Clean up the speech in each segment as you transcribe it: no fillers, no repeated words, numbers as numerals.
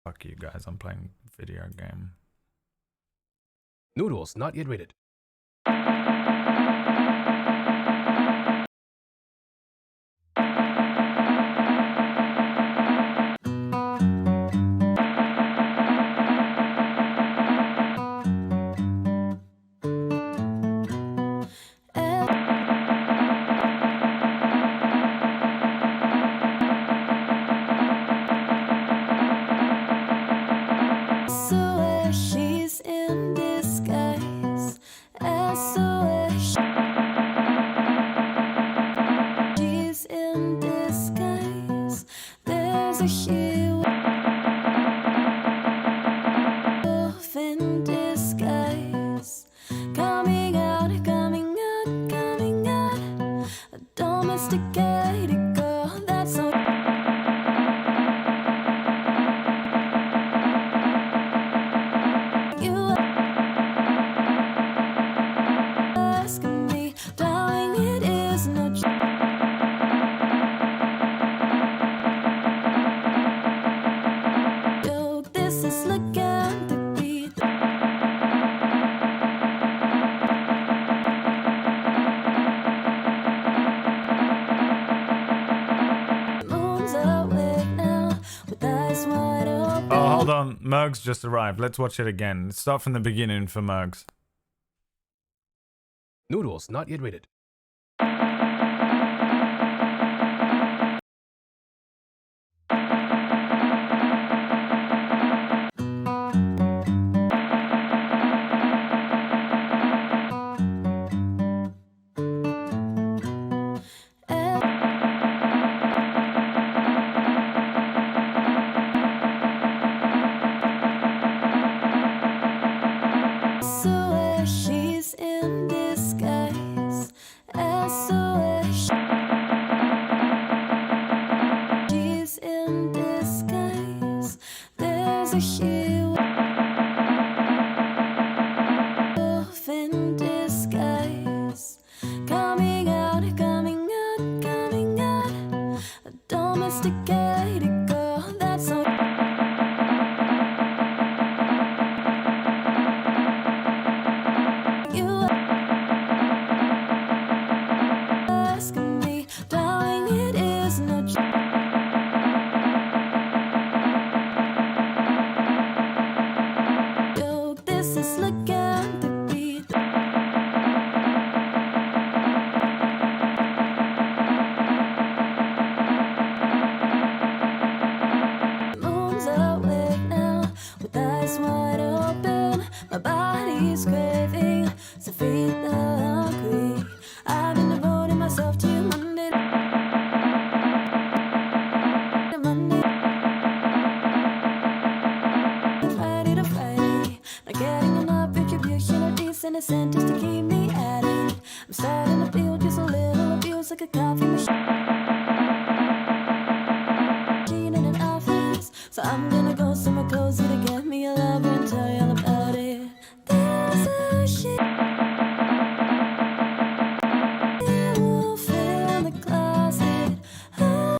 Fuck you guys, I'm playing video game. Noodles not yet rated. She's in disguise. She's in disguise. There's a she wolf in disguise. Coming out, coming out, coming out. A domesticated girl, that's all. Asking me, darling, it is no joke. This is looking to be the moon's awake now, with eyes wide open. Oh, hold on. Mergs just arrived. Let's watch it again. Let's start from the beginning for Mergs. Noodles not yet rated. SOS, she's in disguise. SOS, she's in disguise. There's a she wolf in disguise. Coming out, coming out, coming out. A domesticated girl, that's all. You asking me, darling, it is no joke. This is looking to be the moon's awake now, with eyes wide open. My body's craving, so feed the hungry. I've been devoting myself to Monday to Monday, Friday to Friday. Not getting enough retribution or decent incentives to keep me at it. I'm starting to feel just a little abuse, like a coffee machine in an office. So I'm gonna go somewhere cozy to get me a lover and tell you all about it. There's a she wolf in the closet. Oh.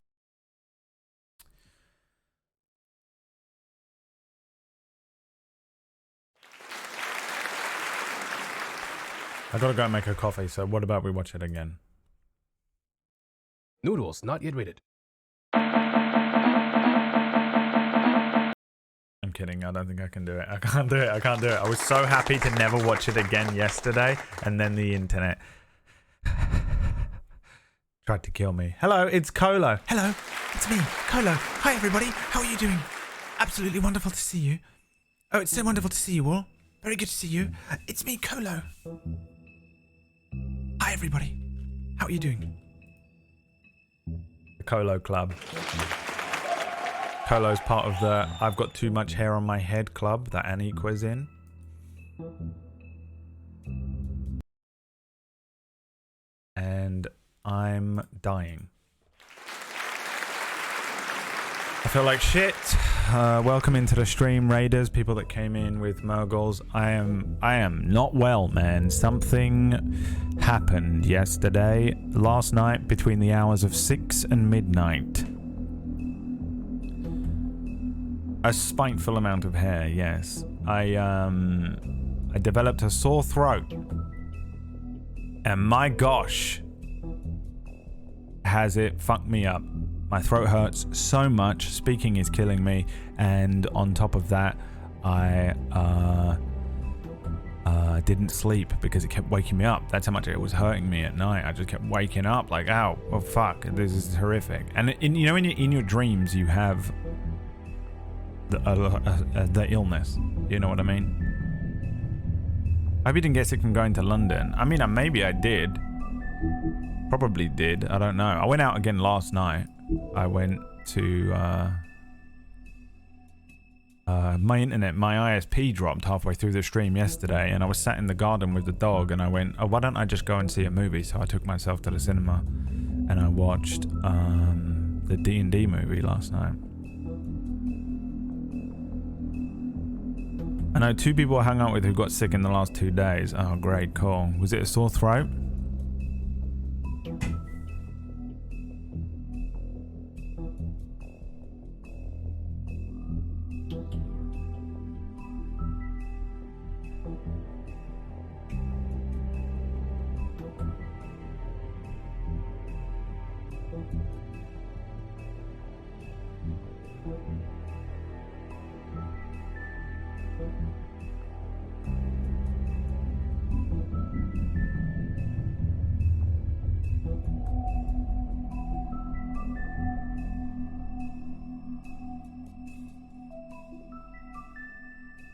I gotta go make a coffee, so what about we watch it again? Noodles not yet rated. I'm kidding. I don't think I can do it. I can't do it. I can't do it. I was so happy to never watch it again yesterday, and then the internet tried to kill me. Hello, it's Colo. Hello, it's me, Colo. Hi, everybody. How are you doing? Absolutely wonderful to see you. Oh, it's so wonderful to see you all. Very good to see you. It's me, Colo. Hi, everybody. How are you doing? The Colo Club. Colo's part of the I've got too much hair on my head club that Aniqua's in. And I'm dying. I feel like shit. Welcome into the stream, Raiders, people that came in with Murgles. I am not well, man. Something happened yesterday, last night, between the hours of 6 and midnight. A spiteful amount of hair, yes. I developed a sore throat. And my gosh, has it fucked me up. My throat hurts so much. Speaking is killing me. And on top of that, I didn't sleep because it kept waking me up. That's how much it was hurting me at night. I just kept waking up like, ow, oh fuck, this is horrific. And in your dreams, you have the illness. You know what I mean? I hope you didn't get sick from going to London. I mean, maybe I did. Probably did. I don't know. I went out again last night. I went to my ISP dropped halfway through the stream yesterday, and I was sat in the garden with the dog, and I went, oh, why don't I just go and see a movie? So I took myself to the cinema, and I watched the D&D movie last night. I know 2 people I hung out with who got sick in the last 2 days. Oh, great, cool. Was it a sore throat?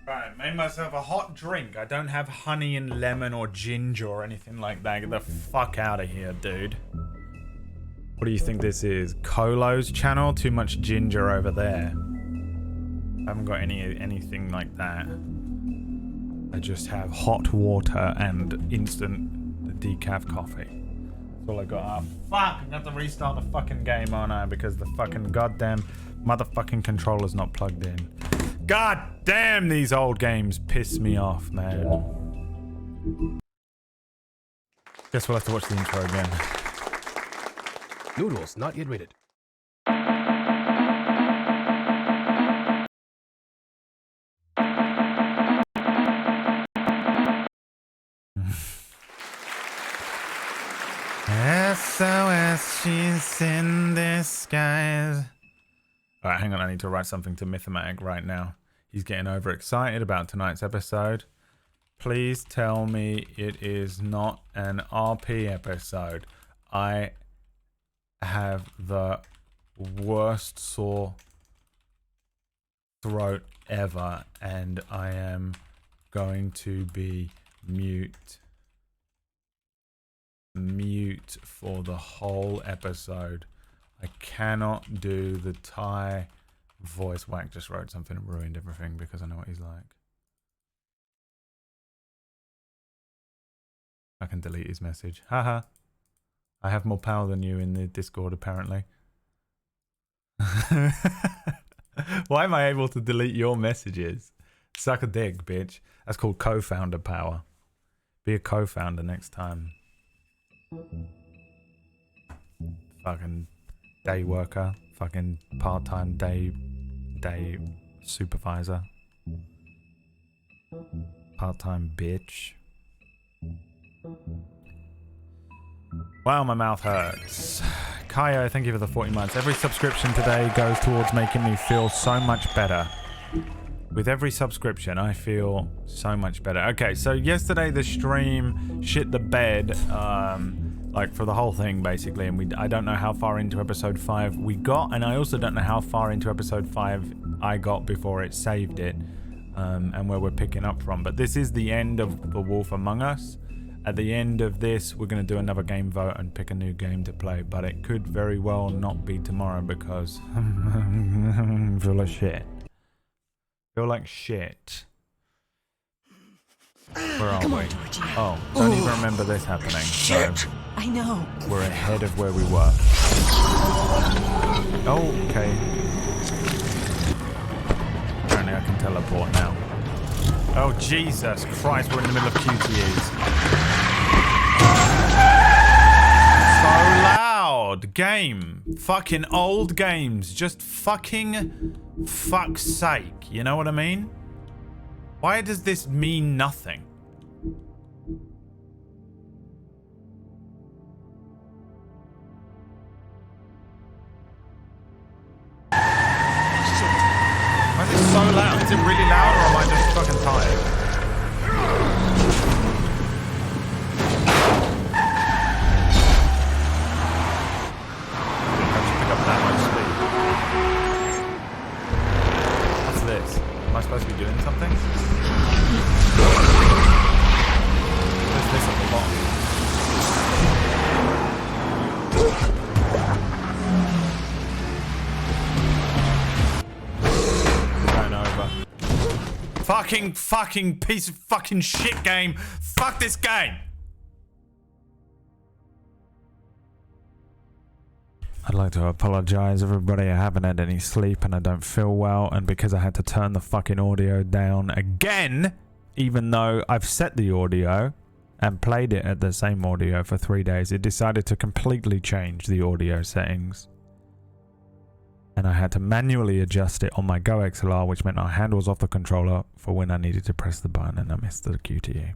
Right, made myself a hot drink. I don't have honey and lemon or ginger or anything like that. Get the fuck out of here, dude. What do you think this is? Colo's channel? Too much ginger over there. I haven't got anything like that. I just have hot water and instant decaf coffee. That's all I got. Oh, fuck! I have to restart the fucking game, aren't I? Because the fucking goddamn motherfucking controller's not plugged in. God damn, these old games piss me off, man. Guess we'll have to watch the intro again. Noodles not yet rated. SOS, she's in disguise. Alright, hang on, I need to write something to Mythomatic right now. He's getting overexcited about tonight's episode. Please tell me it is not an RP episode. I have the worst sore throat ever, and I am going to be mute for the whole episode. I cannot do the Thai voice. Whack just wrote something and ruined everything because I know what he's like. I can delete his message. Haha. I have more power than you in the Discord, apparently. Why am I able to delete your messages? Suck a dick, bitch. That's called co-founder power. Be a co-founder next time. Fucking day worker. Fucking part-time day supervisor. Part-time bitch. Wow, my mouth hurts. Kaio, thank you for the 40 months. Every subscription today goes towards making me feel so much better. With every subscription, I feel so much better. Okay, so yesterday the stream shit the bed, like for the whole thing basically, and I don't know how far into episode 5 we got, and I also don't know how far into episode 5 I got before it saved it, and where we're picking up from. But this is the end of The Wolf Among Us. At the end of this, we're going to do another game vote and pick a new game to play, but it could very well not be tomorrow because I feel like shit. Feel like shit. Where are we? Oh, don't even remember this happening. Shit! So I know. we're ahead of where we were. Oh, okay. Apparently I can teleport now. Oh, Jesus Christ, we're in the middle of QTEs. So loud! God, game. Fucking old games. Just fucking fuck's sake. You know what I mean? Why does this mean nothing? Why is it so loud? Is it really loud or am I just fucking tired? Am I supposed to be doing something? What's this at the bottom? Going over. Fucking piece of fucking shit game. Fuck this game. I'd like to apologize, everybody. I haven't had any sleep and I don't feel well. And because I had to turn the fucking audio down again, even though I've set the audio and played it at the same audio for 3 days, it decided to completely change the audio settings. And I had to manually adjust it on my Go XLR, which meant my hand was off the controller for when I needed to press the button and I missed the QTE.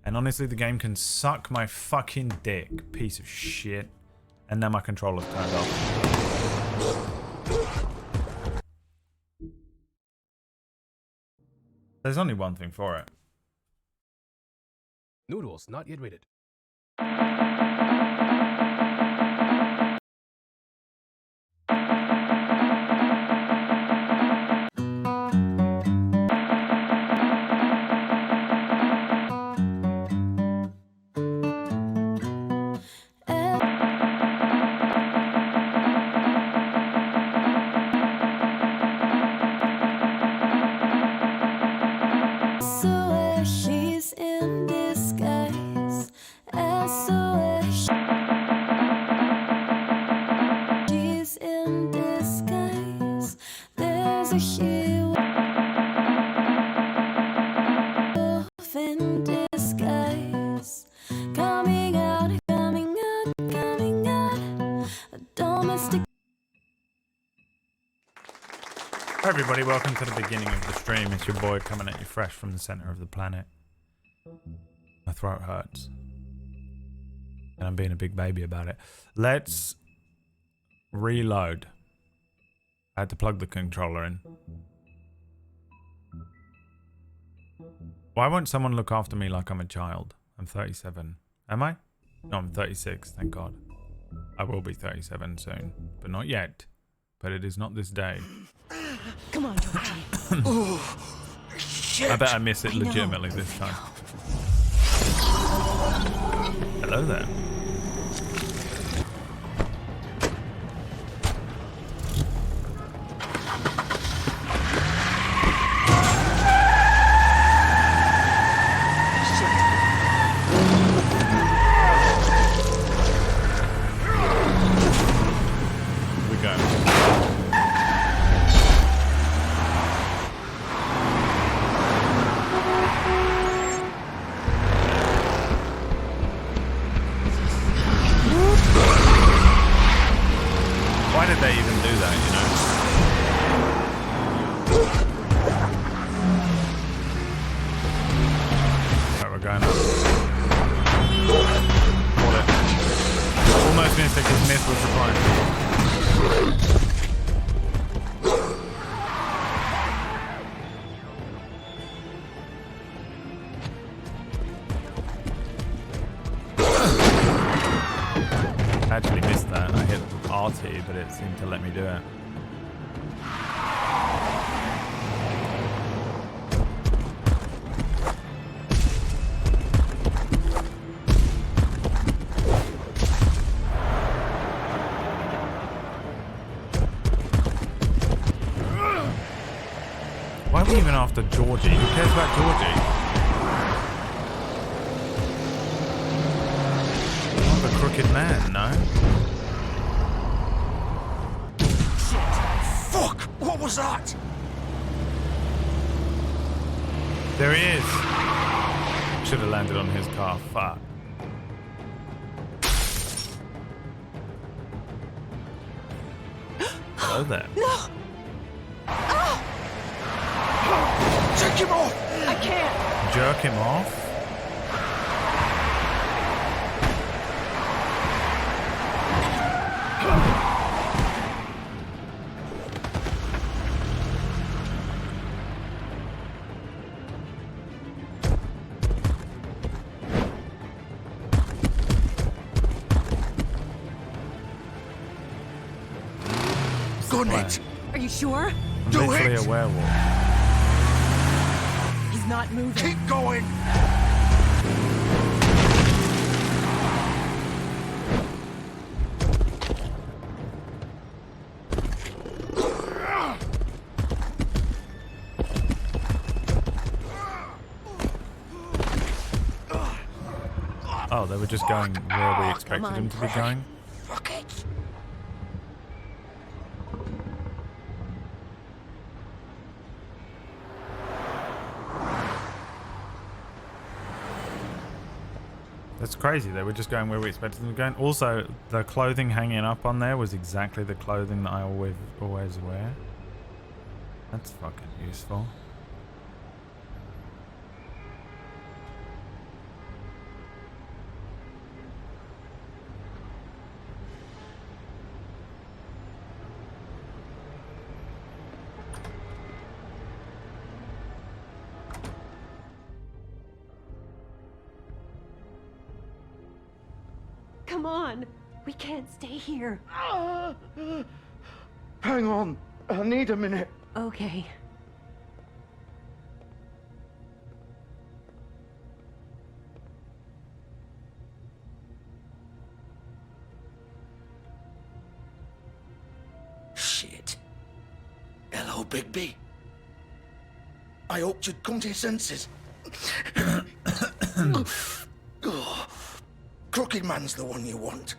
And honestly, the game can suck my fucking dick, piece of shit. And now my controller's turned off. There's only one thing for it. Noodles not yet rated. Everybody, welcome to the beginning of the stream. It's your boy coming at you fresh from the center of the planet. My throat hurts. And I'm being a big baby about it. Let's reload. I had to plug the controller in. Why won't someone look after me like I'm a child? I'm 37. Am I? No, I'm 36, thank God. I will be 37 soon. But not yet. But it is not this day. Come on, Georgie. Oh, shit. I bet I miss it legitimately this time. Hello there. But it seemed to let me do it. Why are we even after Georgie? Who cares about Georgie? Not the crooked man, no? Fuck! What was that? There he is. Should have landed on his car. Fuck. go there. No! Take him off! I can't! Jerk him off. Gun it! Are you sure? I'm Do literally it! a werewolf. He's not moving. Keep going! Oh, they were just going where we expected on, them to be going. Fuck it! That's crazy. They were just going where we expected them to go. Also, the clothing hanging up on there was exactly the clothing that I always wear. That's fucking useful. Come on. We can't stay here. Hang on. I need a minute. Okay. Shit. Hello, Bigby. I hoped you'd come to your senses. Oh, Crooked Man's the one you want.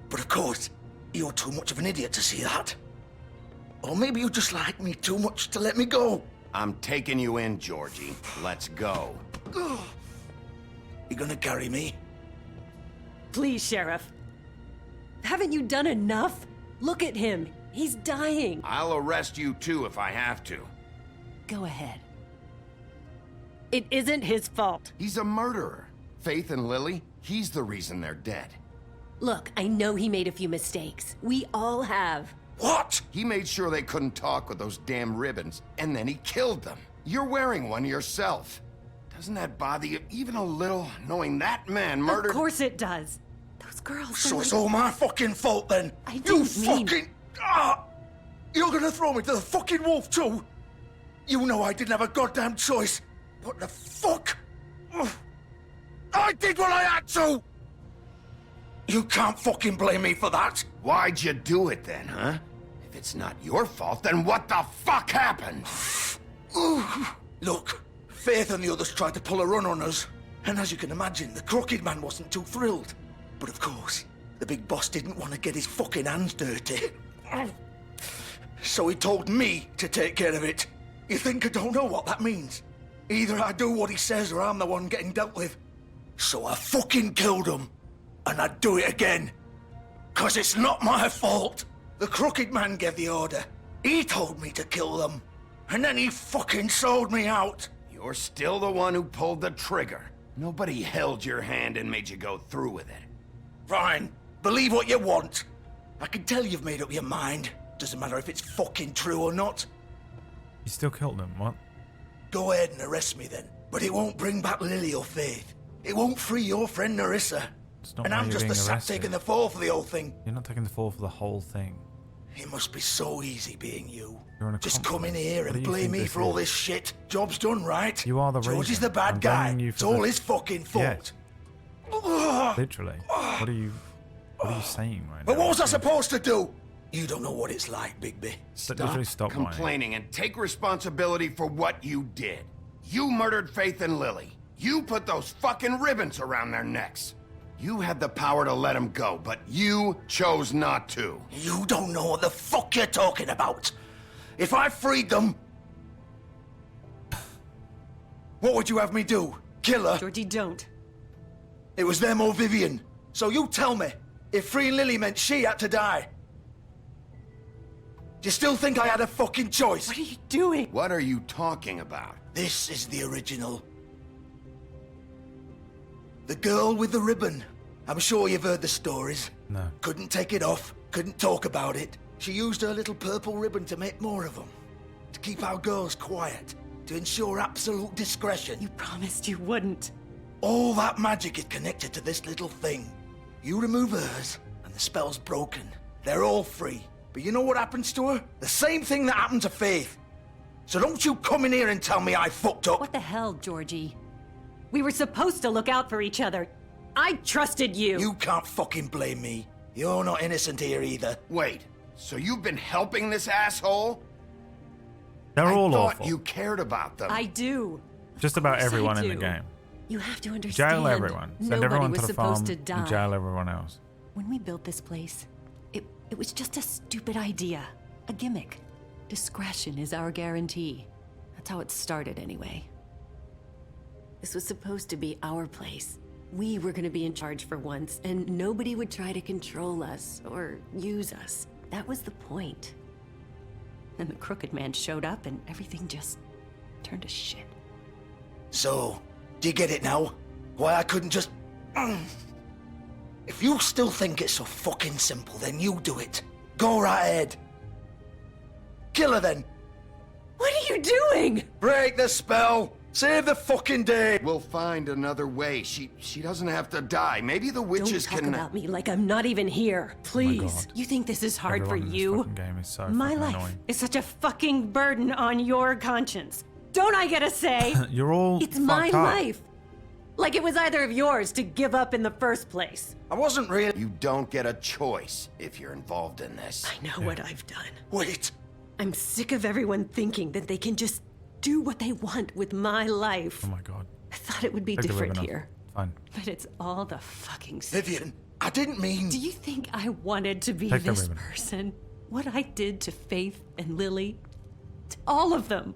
But of course, you're too much of an idiot to see that. Or maybe you just like me too much to let me go. I'm taking you in, Georgie. Let's go. You gonna carry me? Please, Sheriff. Haven't you done enough? Look at him. He's dying. I'll arrest you too if I have to. Go ahead. It isn't his fault. He's a murderer. Faith and Lily, he's the reason they're dead. Look, I know he made a few mistakes. We all have. What? He made sure they couldn't talk with those damn ribbons, and then he killed them. You're wearing one yourself. Doesn't that bother you even a little, knowing that man murdered— Of course it does. Those girls. So it's all my fucking fault then? I You didn't mean- fucking... You're gonna throw me to the fucking wolf too? You know I didn't have a goddamn choice. What the fuck? Ugh. I did what I had to! You can't fucking blame me for that. Why'd you do it then, huh? If it's not your fault, then what the fuck happened? Look, Faith and the others tried to pull a run on us. And as you can imagine, the Crooked Man wasn't too thrilled. But of course, the big boss didn't want to get his fucking hands dirty. So he told me to take care of it. You think I don't know what that means? Either I do what he says or I'm the one getting dealt with. So I fucking killed him. And I'd do it again. 'Cause it's not my fault. The Crooked Man gave the order. He told me to kill them. And then he fucking sold me out. You're still the one who pulled the trigger. Nobody held your hand and made you go through with it. Fine. Believe what you want. I can tell you've made up your mind. Doesn't matter if it's fucking true or not. You still killed them. What? Go ahead and arrest me then. But it won't bring back Lily or Faith. It won't free your friend Narissa. It's not And why I'm you're just being the sap arrested. taking the fall for the whole thing. You're not taking the fall for the whole thing. It must be so easy being you. You're an Just come in here accomplice. What and do you blame think me this for all is? this shit. Job's done, right? You are the George is reason. the bad I'm guy. blaming you It's for all the- his fucking fault. Yes. Ugh. Literally. What are you saying right now? But what was I supposed to do? You don't know what it's like, Bigby. Literally stop whining. complaining and take responsibility for what you did. You murdered Faith and Lily. You put those fucking ribbons around their necks. You had the power to let them go, but you chose not to. You don't know what the fuck you're talking about. If I freed them... What would you have me do? Kill her? Georgie, don't. It was them or Vivian. So you tell me, if freeing Lily meant she had to die. Do you still think I had a fucking choice? What are you doing? What are you talking about? This is the original. The girl with the ribbon. I'm sure you've heard the stories. No. Couldn't take it off, couldn't talk about it. She used her little purple ribbon to make more of them. To keep our girls quiet. To ensure absolute discretion. You promised you wouldn't. All that magic is connected to this little thing. You remove hers, and the spell's broken. They're all free. But you know what happens to her? The same thing that happened to Faith. So don't you come in here and tell me I fucked up. What the hell, Georgie? We were supposed to look out for each other. I trusted you. You can't fucking blame me. You're not innocent here either. Wait, so you've been helping this asshole? They're all I thought awful. you cared about them. I do. Just about Of course I everyone in the do. game. You have to understand. Jail everyone. Send Nobody everyone was to the supposed farm to die. and jail everyone else. When we built this place, it was just a stupid idea. A gimmick. Discretion is our guarantee. That's how it started anyway. This was supposed to be our place. We were gonna be in charge for once, and nobody would try to control us or use us. That was the point. Then the crooked man showed up and everything just turned to shit. So, do you get it now? Why I couldn't just... If you still think it's so fucking simple, then you do it. Go right ahead. Kill her then. What are you doing? Break the spell. Save the fucking day. We'll find another way. She doesn't have to die. Maybe the witches Don't talk can... about me like I'm not even here, please. God. You think this is hard Everyone for in this you? fucking game is so My fucking life annoying. is such a fucking burden on your conscience. Don't I get a say? You're all It's my fucked up. life. Like it was either of yours to give up in the first place. I wasn't really... You don't get a choice if you're involved in this. I know what I've done. Wait. I'm sick of everyone thinking that they can just do what they want with my life. Oh my god. I thought it would be Take the different ribbon off. here. Fine. But it's all the fucking same. Vivian, I didn't mean... Do you think I wanted to be Take the this ribbon. person? What I did to Faith and Lily? To all of them.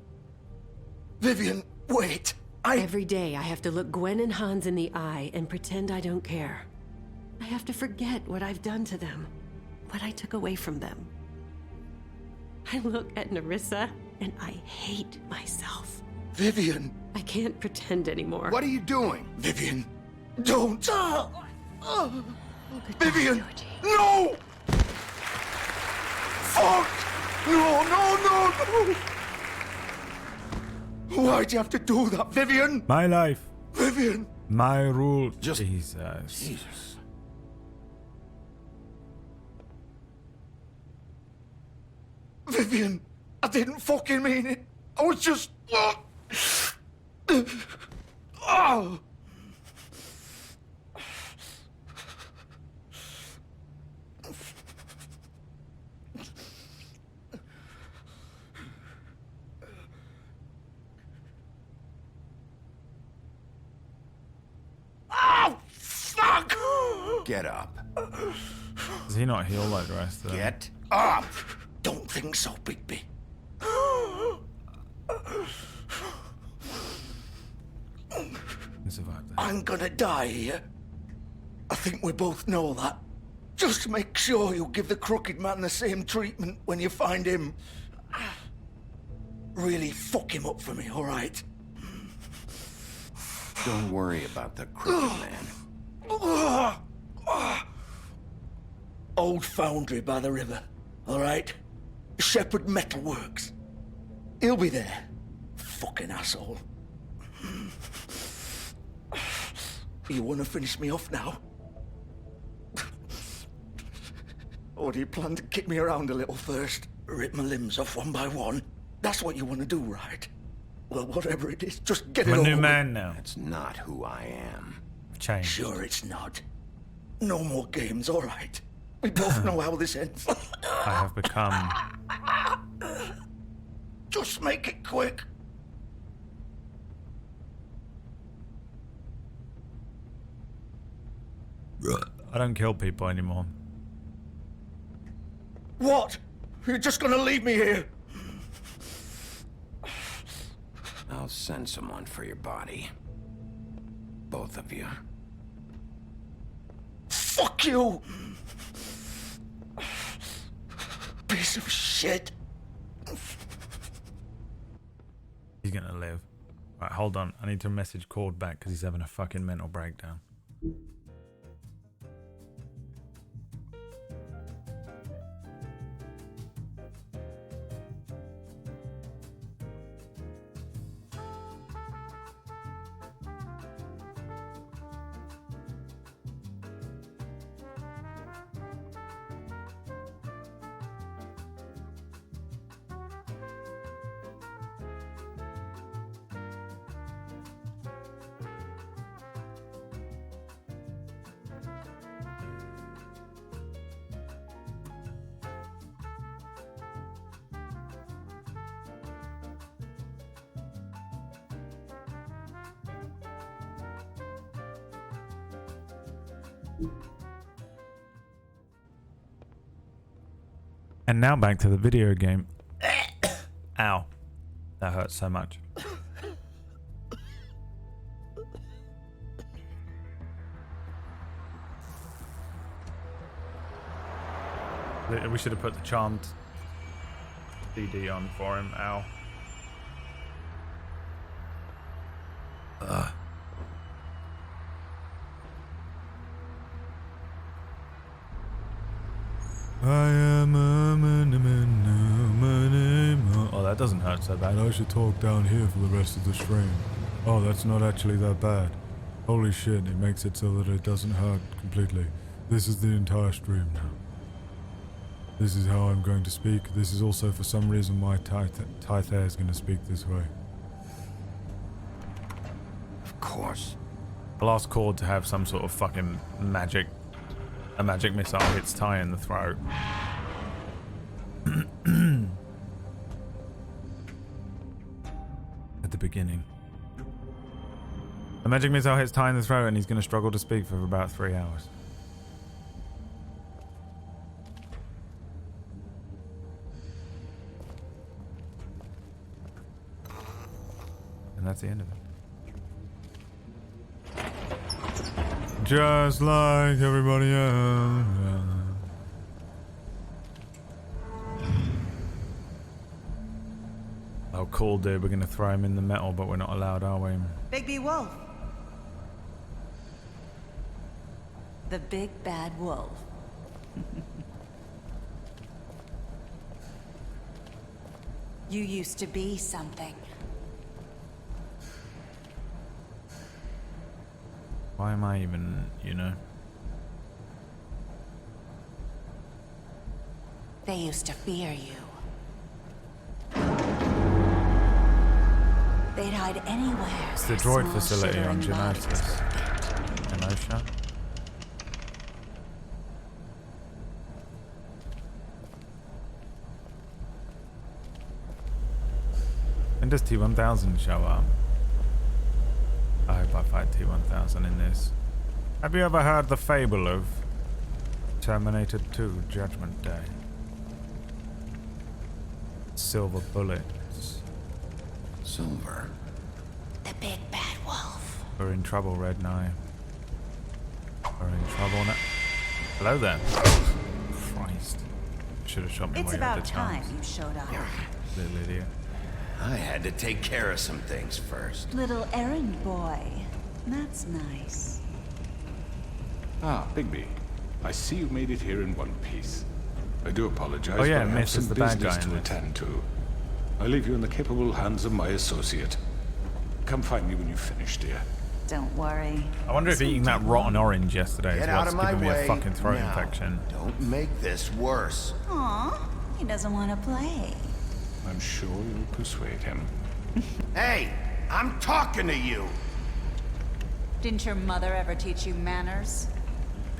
Vivian, wait. Every day I have to look Gwen and Hans in the eye and pretend I don't care. I have to forget what I've done to them, what I took away from them. I look at Nerissa and I hate myself. Vivian. I can't pretend anymore. What are you doing? Vivian. Don't. Goodbye, Vivian. Georgie. No! Fuck! No, no, no, no! Why'd you have to do that, Vivian? My life. Vivian! My rule. Just- Jesus. Jesus. Vivian, I didn't fucking mean it. I was just... Oh. Oh, fuck! Get up. Does he not heal like the rest of them? Get up! Don't think so, Bigby. He survived that. I'm gonna die here. I think we both know that. Just make sure you give the crooked man the same treatment when you find him. Really fuck him up for me, alright? Don't worry about the crooked man. Old foundry by the river, alright? Shepherd Metalworks. He'll be there. Fucking asshole. You wanna finish me off now? Or do you plan to kick me around a little first? Rip my limbs off one by one? That's what you wanna do, right? Well, whatever it is, just get I'm it a over new with. man now. That's not who I am. I've changed. Sure it's not. No more games, alright? We both know how this ends. I have become. Just make it quick. I don't kill people anymore. What? You're just gonna leave me here? I'll send someone for your body. Both of you. Fuck you! Piece of shit. He's gonna live. Right, hold on. I need to message Cord back because he's having a fucking mental breakdown. And now back to the video game. Ow. That hurts so much. We should have put the Charmed CD on for him. Ow. Ugh. I am a man, my name. Oh, that doesn't hurt so bad. I should talk down here for the rest of the stream. Oh, that's not actually that bad. Holy shit, it makes it so that it doesn't hurt completely. This is the entire stream now. This is how I'm going to speak. This is also, for some reason, my Tythair is going to speak this way. Of course. I'll ask Cord to have some sort of fucking magic. A magic missile hits Ty in the throat. At the beginning. A magic missile hits Ty in the throat and he's going to struggle to speak for about 3 hours. And that's the end of it. Just like everybody else. Oh, cool, dude. We're going to throw him in the metal, but we're not allowed, are we? Big B Wolf. The big bad wolf. You used to be something. Why am I even, you know? They used to fear you. They'd hide anywhere. It's the droid facility on Geonosis. Genosha? When does T-1000 show up? I hope I fight T-1000 in this. Have you ever heard the fable of Terminator 2 Judgment Day? Silver bullets. Silver. The big bad wolf. We're in trouble, Red Knight. We're in trouble now. Hello there. Christ. Should have shot me It's while you had about the time chance. you showed up. Little idiot. I had to take care of some things first. Little errand boy. That's nice. Ah, Bigby. I see you made it here in one piece. I do apologize, Oh, yeah, but I have Miss is some the bad business guy in to this. attend to. I leave you in the capable hands of my associate. Come find me when you finish, dear. Don't worry. I wonder if eating that rotten orange yesterday is Get out what's of my giving me way a fucking throat now. infection. Don't make this worse. Aw, he doesn't want to play. I'm sure you'll persuade him. Hey, I'm talking to you. Didn't your mother ever teach you manners?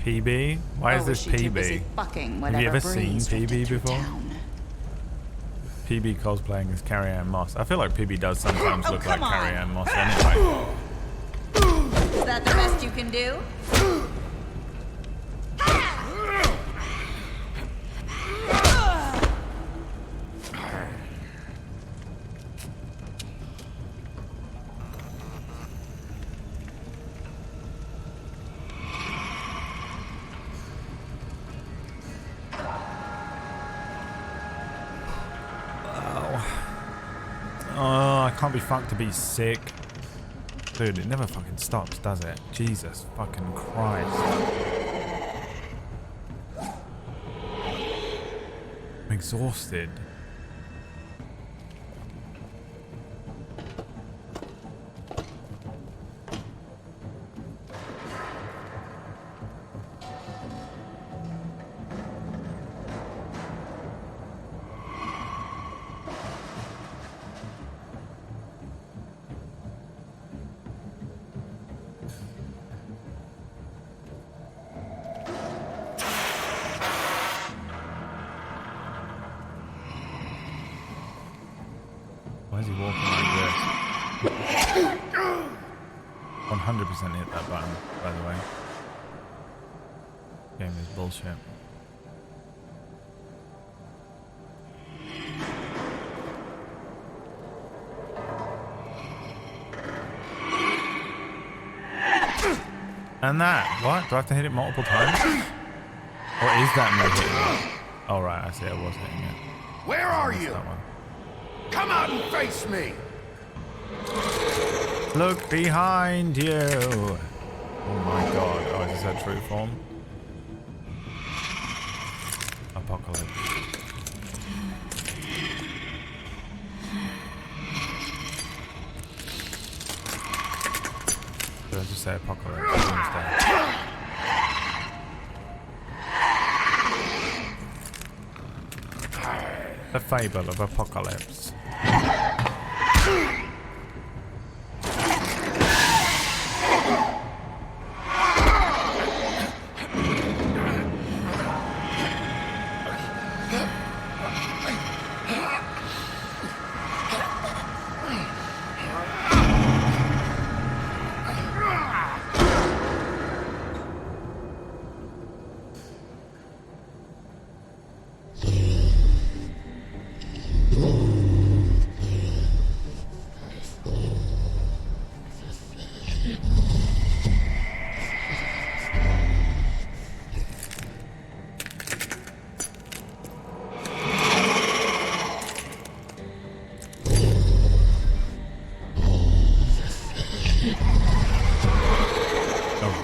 PB? Why is Or was this she too busy PB? fucking Have whatever you ever seen breeze drifted PB through before? town? PB cosplaying as Carrie-Anne Moss. I feel like PB does sometimes Oh, look like come on. Carrie-Anne Moss anyway. Is that the best you can do? Oh, I can't be fucked to be sick. Dude, it never fucking stops, does it? Jesus fucking Christ. I'm exhausted. Why is he walking like this? 100% hit that button, by the way. Game is bullshit. And that, what? Do I have to hit it multiple times? Or is that me hitting it? Oh right, I see, I was hitting it. Where are you? That one. Come out and face me! Look behind you! Oh my god. Oh, is this her true form? Apocalypse. Did I just say apocalypse? Doomsday. The fable of apocalypse.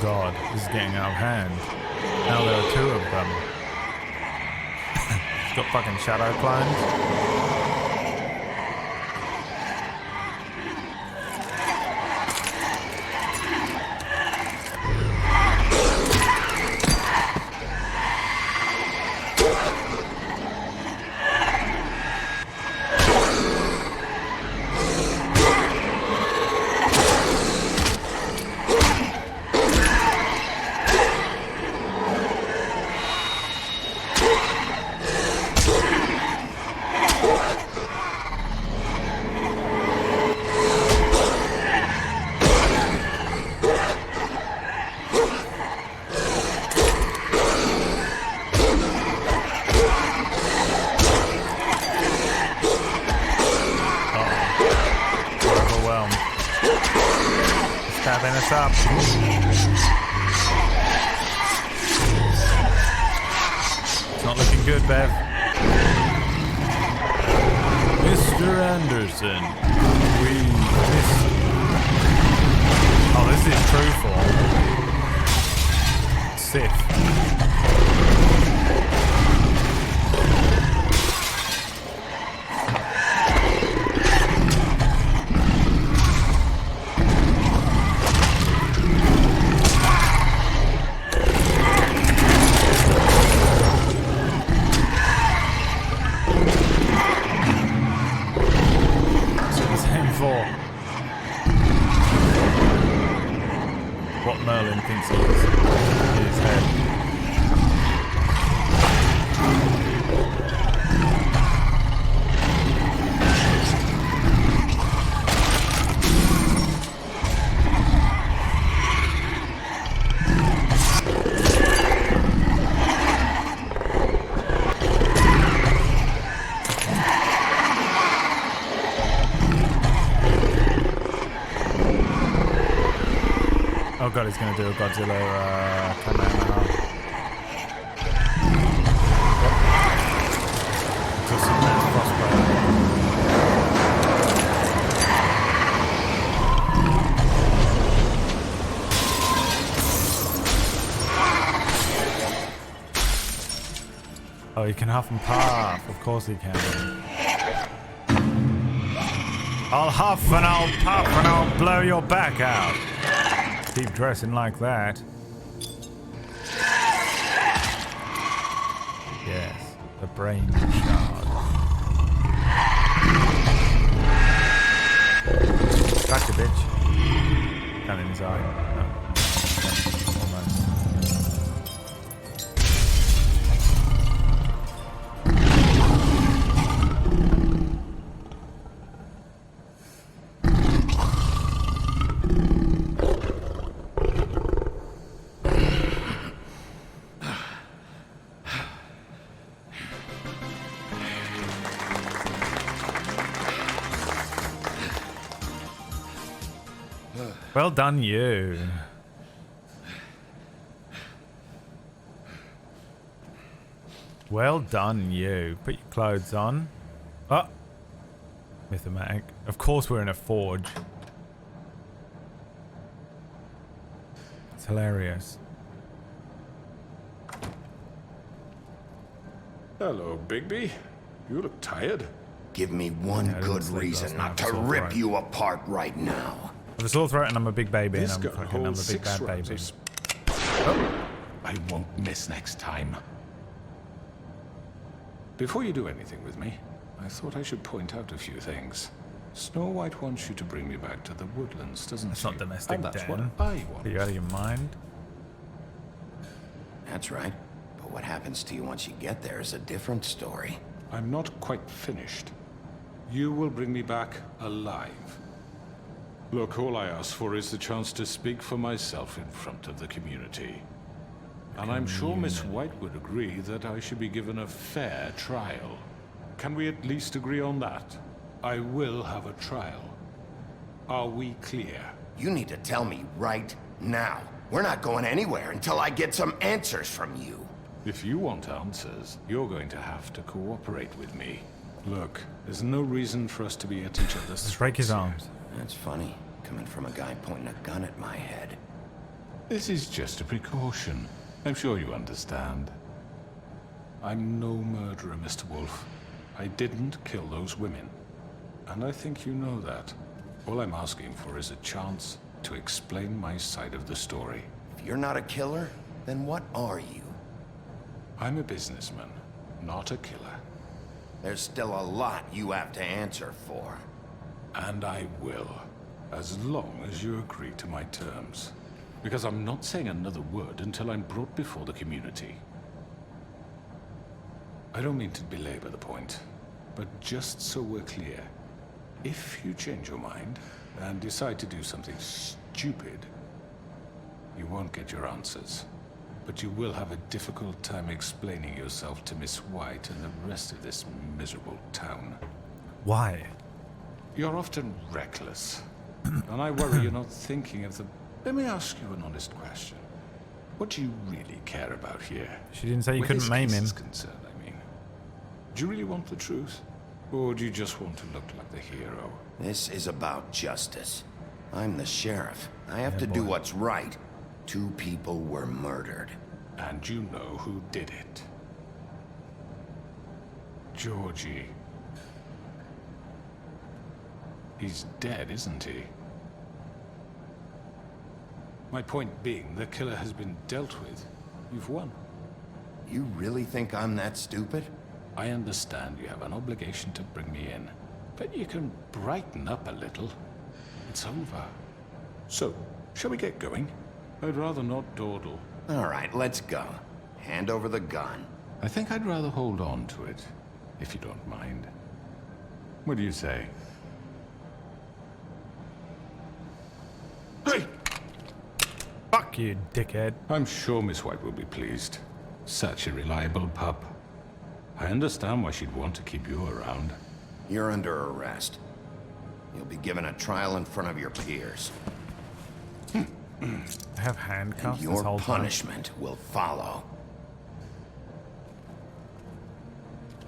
God, this is getting out of hand. Now there are two of them. It's got fucking shadow clones. Stabbing us up. It's not looking good, Bev. Mr. Anderson, we miss you. Oh, this is true form. Sith. What Merlin thinks he is in his head. Oh god, he's gonna do a Godzilla Kamehameha. Just some frostbite. Oh, he can huff and puff. Of course he can. I'll huff and I'll puff and I'll blow your back out. Keep dressing like that. Yes, the brain shard. Gotcha, bitch. Down in his eye. No. Almost. Well done, you. Well done, you. Put your clothes on. Oh. Mythomatic. Of course we're in a forge. It's hilarious. Hello, Bigby. You look tired. Give me one Yeah, I didn't good sleep last reason night. not I was to all rip right. you apart right now. I have a sore throat and I'm a big baby This and gun I'm a holds big 6 bad rounds baby. of I won't miss next time. Before you do anything with me, I thought I should point out a few things. Snow White wants you to bring me back to the woodlands, doesn't That's she? not domestic, And that's Dan. what I want. Are you out of your mind? That's right. But what happens to you once you get there is a different story. I'm not quite finished. You will bring me back alive. Look, all I ask for is the chance to speak for myself in front of the community. And I'm sure Miss White would agree that I should be given a fair trial. Can we at least agree on that? I will have a trial. Are we clear? You need to tell me right now. We're not going anywhere until I get some answers from you. If you want answers, you're going to have to cooperate with me. Look, there's no reason for us to be at each other's Just break his throats here. arms. That's funny, coming from a guy pointing a gun at my head. This is just a precaution. I'm sure you understand. I'm no murderer, Mr. Wolf. I didn't kill those women. And I think you know that. All I'm asking for is a chance to explain my side of the story. If you're not a killer, then what are you? I'm a businessman, not a killer. There's still a lot you have to answer for. And I will, as long as you agree to my terms. Because I'm not saying another word until I'm brought before the community. I don't mean to belabor the point, but just so we're clear, if you change your mind and decide to do something stupid, you won't get your answers. But you will have a difficult time explaining yourself to Miss White and the rest of this miserable town. Why? You're often reckless, and I worry you're not thinking of the... Let me ask you an honest question. What do you really care about here? She didn't say you Where couldn't this maim case him. is concerned, I mean. Do you really want the truth? Or do you just want to look like the hero? This is about justice. I'm the sheriff. I have to do boy. what's right. 2 people were murdered. And you know who did it. Georgie. He's dead, isn't he? My point being, the killer has been dealt with. You've won. You really think I'm that stupid? I understand you have an obligation to bring me in, but you can brighten up a little. It's over. So, shall we get going? I'd rather not dawdle. All right, let's go. Hand over the gun. I think I'd rather hold on to it, if you don't mind. What do you say? Hey! Fuck you, dickhead. I'm sure Miss White will be pleased. Such a reliable pup. I understand why she'd want to keep you around. You're under arrest. You'll be given a trial in front of your peers. I have handcuffs And this your whole time. punishment will follow.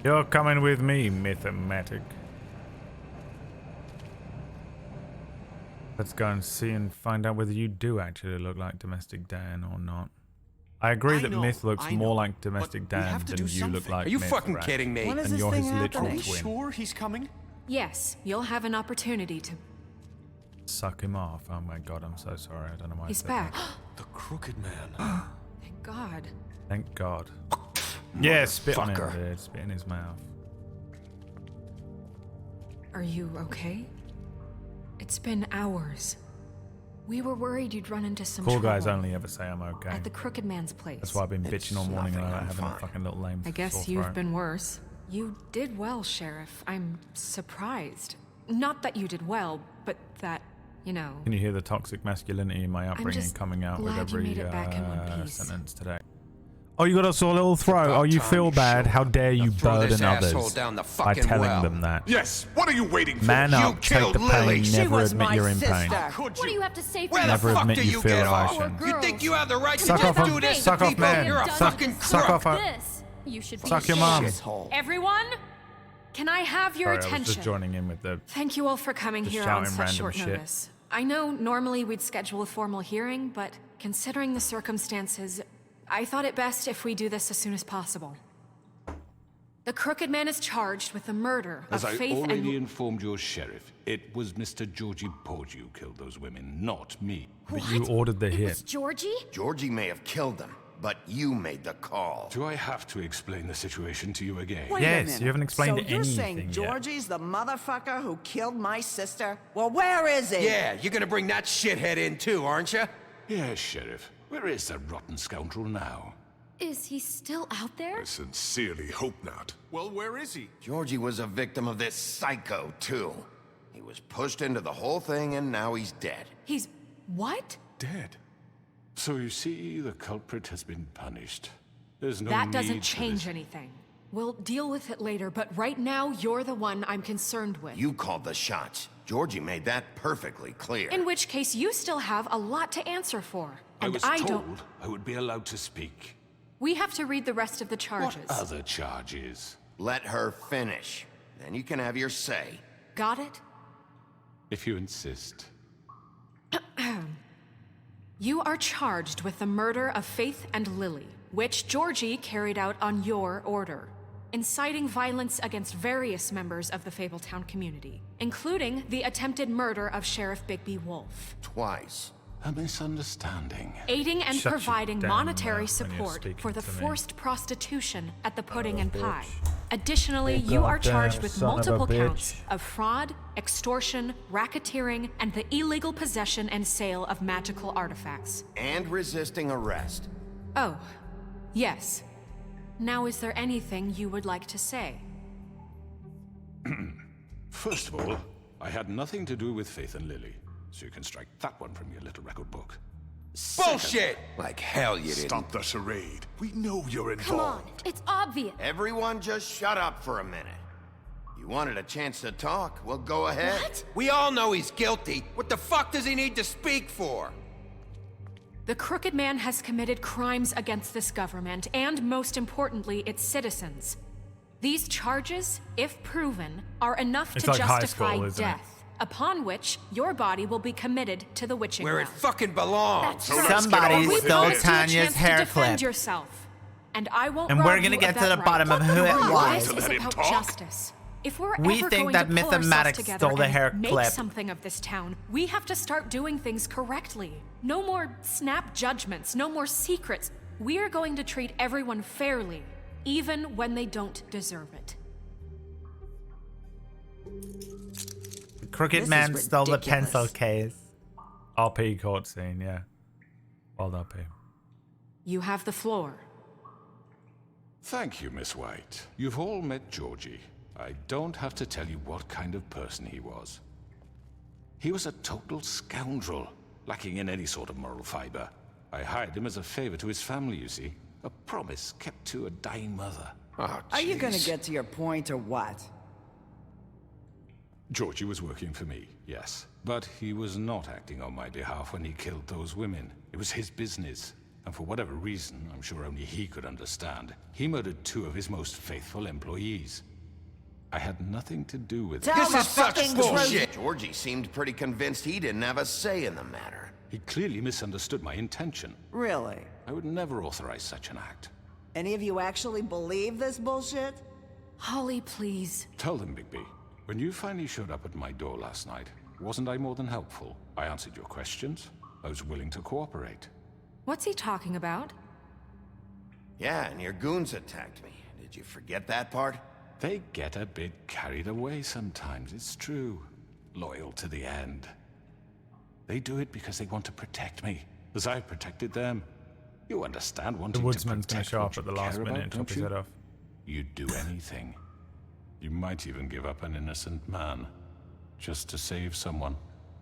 You're coming with me, Mythomatic. Let's go and see and find out whether you do actually look like Domestic Dan or not. I agree I that know, Myth looks I more know, like Domestic but we Dan have to than do you look something. like Are you Myth, fucking Rex. kidding me? When is And this you're thing his literal happening? twin. Sure he's coming? Yes, you'll have an opportunity to... Suck him off. Oh my god, I'm so sorry. I don't know why I He's said back. that. The Crooked Man. Thank God. Thank God. Yeah, spit on him, Motherfucker. dude. Spit in his mouth. Are you okay? It's been hours. We were worried you'd run into some Cool trouble guys only ever say I'm okay. at the Crooked Man's place. That's why I've been It's bitching all morning nothing, about I'm having a fine. fucking little lame I guess sore you've throat. been worse. You did well, Sheriff. I'm surprised. Not that you did well, but that, you know... Can you hear the toxic masculinity in my upbringing just coming out with glad you every made it back in one piece. sentence today? Oh, you got a sore little throat. Oh, you feel bad. How dare you throw this burden others asshole down the by fucking telling well. them that? Yes, what are you waiting for? Man You up, take killed the pain, Lily. She never was admit my you're in pain. sister. Could What do you have to say for Where the Never fuck admit do you you feel get off? emotion. You think you have the right Suck to off, just do this suck to off, people? man. You're a Suck- fucking suck crook. off, this? You should be Suck your mom. ashamed. Everyone? Can I have your Sorry, I was attention? just joining in with the... Thank you all for coming Just here on shouting such random short shit. notice. I know normally we'd schedule a formal hearing, but considering the circumstances, I thought it best if we do this as soon as possible. The Crooked Man is charged with the murder As of I Faith already and... informed your sheriff, it was Mr. Georgie Porgy who killed those women, not me. But you ordered the It hit. was Georgie? Georgie may have killed them, but you made the call. Do I have to explain the situation to you again? Wait a Yes, minute. you haven't explained so you're anything saying yet. Georgie's the motherfucker who killed my sister? Well, where is he? Yeah, you're gonna bring that shithead in too, aren't you? Yes, Sheriff. Where is that rotten scoundrel now? Is he still out there? Sincerely hope not. Well, where is he? Georgie was a victim of this psycho, too. He was pushed into the whole thing, and now he's dead. He's... what? Dead. So you see, the culprit has been punished. There's no That need doesn't for change this. anything. We'll deal with it later, but right now, you're the one I'm concerned with. You called the shots. Georgie made that perfectly clear. In which case, you still have a lot to answer for. I And was I told don't... I would be allowed to speak. We have to read the rest of the charges. What other charges? Let her finish. Then you can have your say. Got it? If you insist. You are charged with the murder of Faith and Lily, which Georgie carried out on your order, inciting violence against various members of the Fabletown community, including the attempted murder of Sheriff Bigby Wolf, Twice. A misunderstanding. aiding and Shut your providing damn monetary mouth when you're support speaking for the to me. forced prostitution at the Pudding and bitch. Pie. Additionally, You you are goddamn charged with son of a multiple bitch. counts of fraud, extortion, racketeering, and the illegal possession and sale of magical artifacts. And resisting arrest. Oh, yes. Now, is there anything you would like to say? First of all, I had nothing to do with Faith and Lily, so you can strike that one from your little record book. Bullshit! Like hell you didn't. Stop the charade. We know you're Come on, involved. it's obvious. Everyone just shut up for a minute. You wanted a chance to talk? Well, go ahead. What? We all know he's guilty. What the fuck does he need to speak for? The Crooked Man has committed crimes against this government and, most importantly, its citizens. These charges, if proven, are enough It's to like high justify school, isn't it? death, upon which your body will be committed to the witching Where it well. fucking belongs. So let's get on We with it. promised you a Tanya's chance hair to defend clip. yourself, and I won't. And rob we're you gonna of get to that the right. bottom of who it was. This is Let him about talk. justice. If we're We ever think going that to pull ourselves Mythomatic together stole the and hair make clip. something of this town, we have to start doing things correctly. No more snap judgments, no more secrets. We are going to treat everyone fairly, even when they don't deserve it. The Crooked This Man is stole the ridiculous. pencil case. RP court scene, yeah. Wild RP. You have the floor. Thank you, Miss White. You've all met Georgie. I don't have to tell you what kind of person he was. He was a total scoundrel, lacking in any sort of moral fiber. I hired him as a favor to his family, you see. A promise kept to a dying mother. Oh, Are you gonna jeez. get to your point or what? Georgie was working for me, yes. But he was not acting on my behalf when he killed those women. It was his business. And for whatever reason, I'm sure only he could understand, he murdered 2 of his most faithful employees. I had nothing to do with it. Tell This the is such fucking bullshit. Georgie seemed pretty convinced he didn't have a say in the matter. He clearly misunderstood my intention. Really? I would never authorize such an act. Any of you actually believe this bullshit? Holly, please. Tell them, Bigby. When you finally showed up at my door last night, wasn't I more than helpful? I answered your questions. I was willing to cooperate. What's he talking about? Yeah, and your goons attacked me. Did you forget that part? They get a bit carried away sometimes, it's true. Loyal to the end. They do it because they want to protect me, as I protected them. You understand wanting The woodsman's to going protect to show what up at you the last care minute about, and chop don't his you? head off. You'd do anything. You might even give up an innocent man, just to save someone.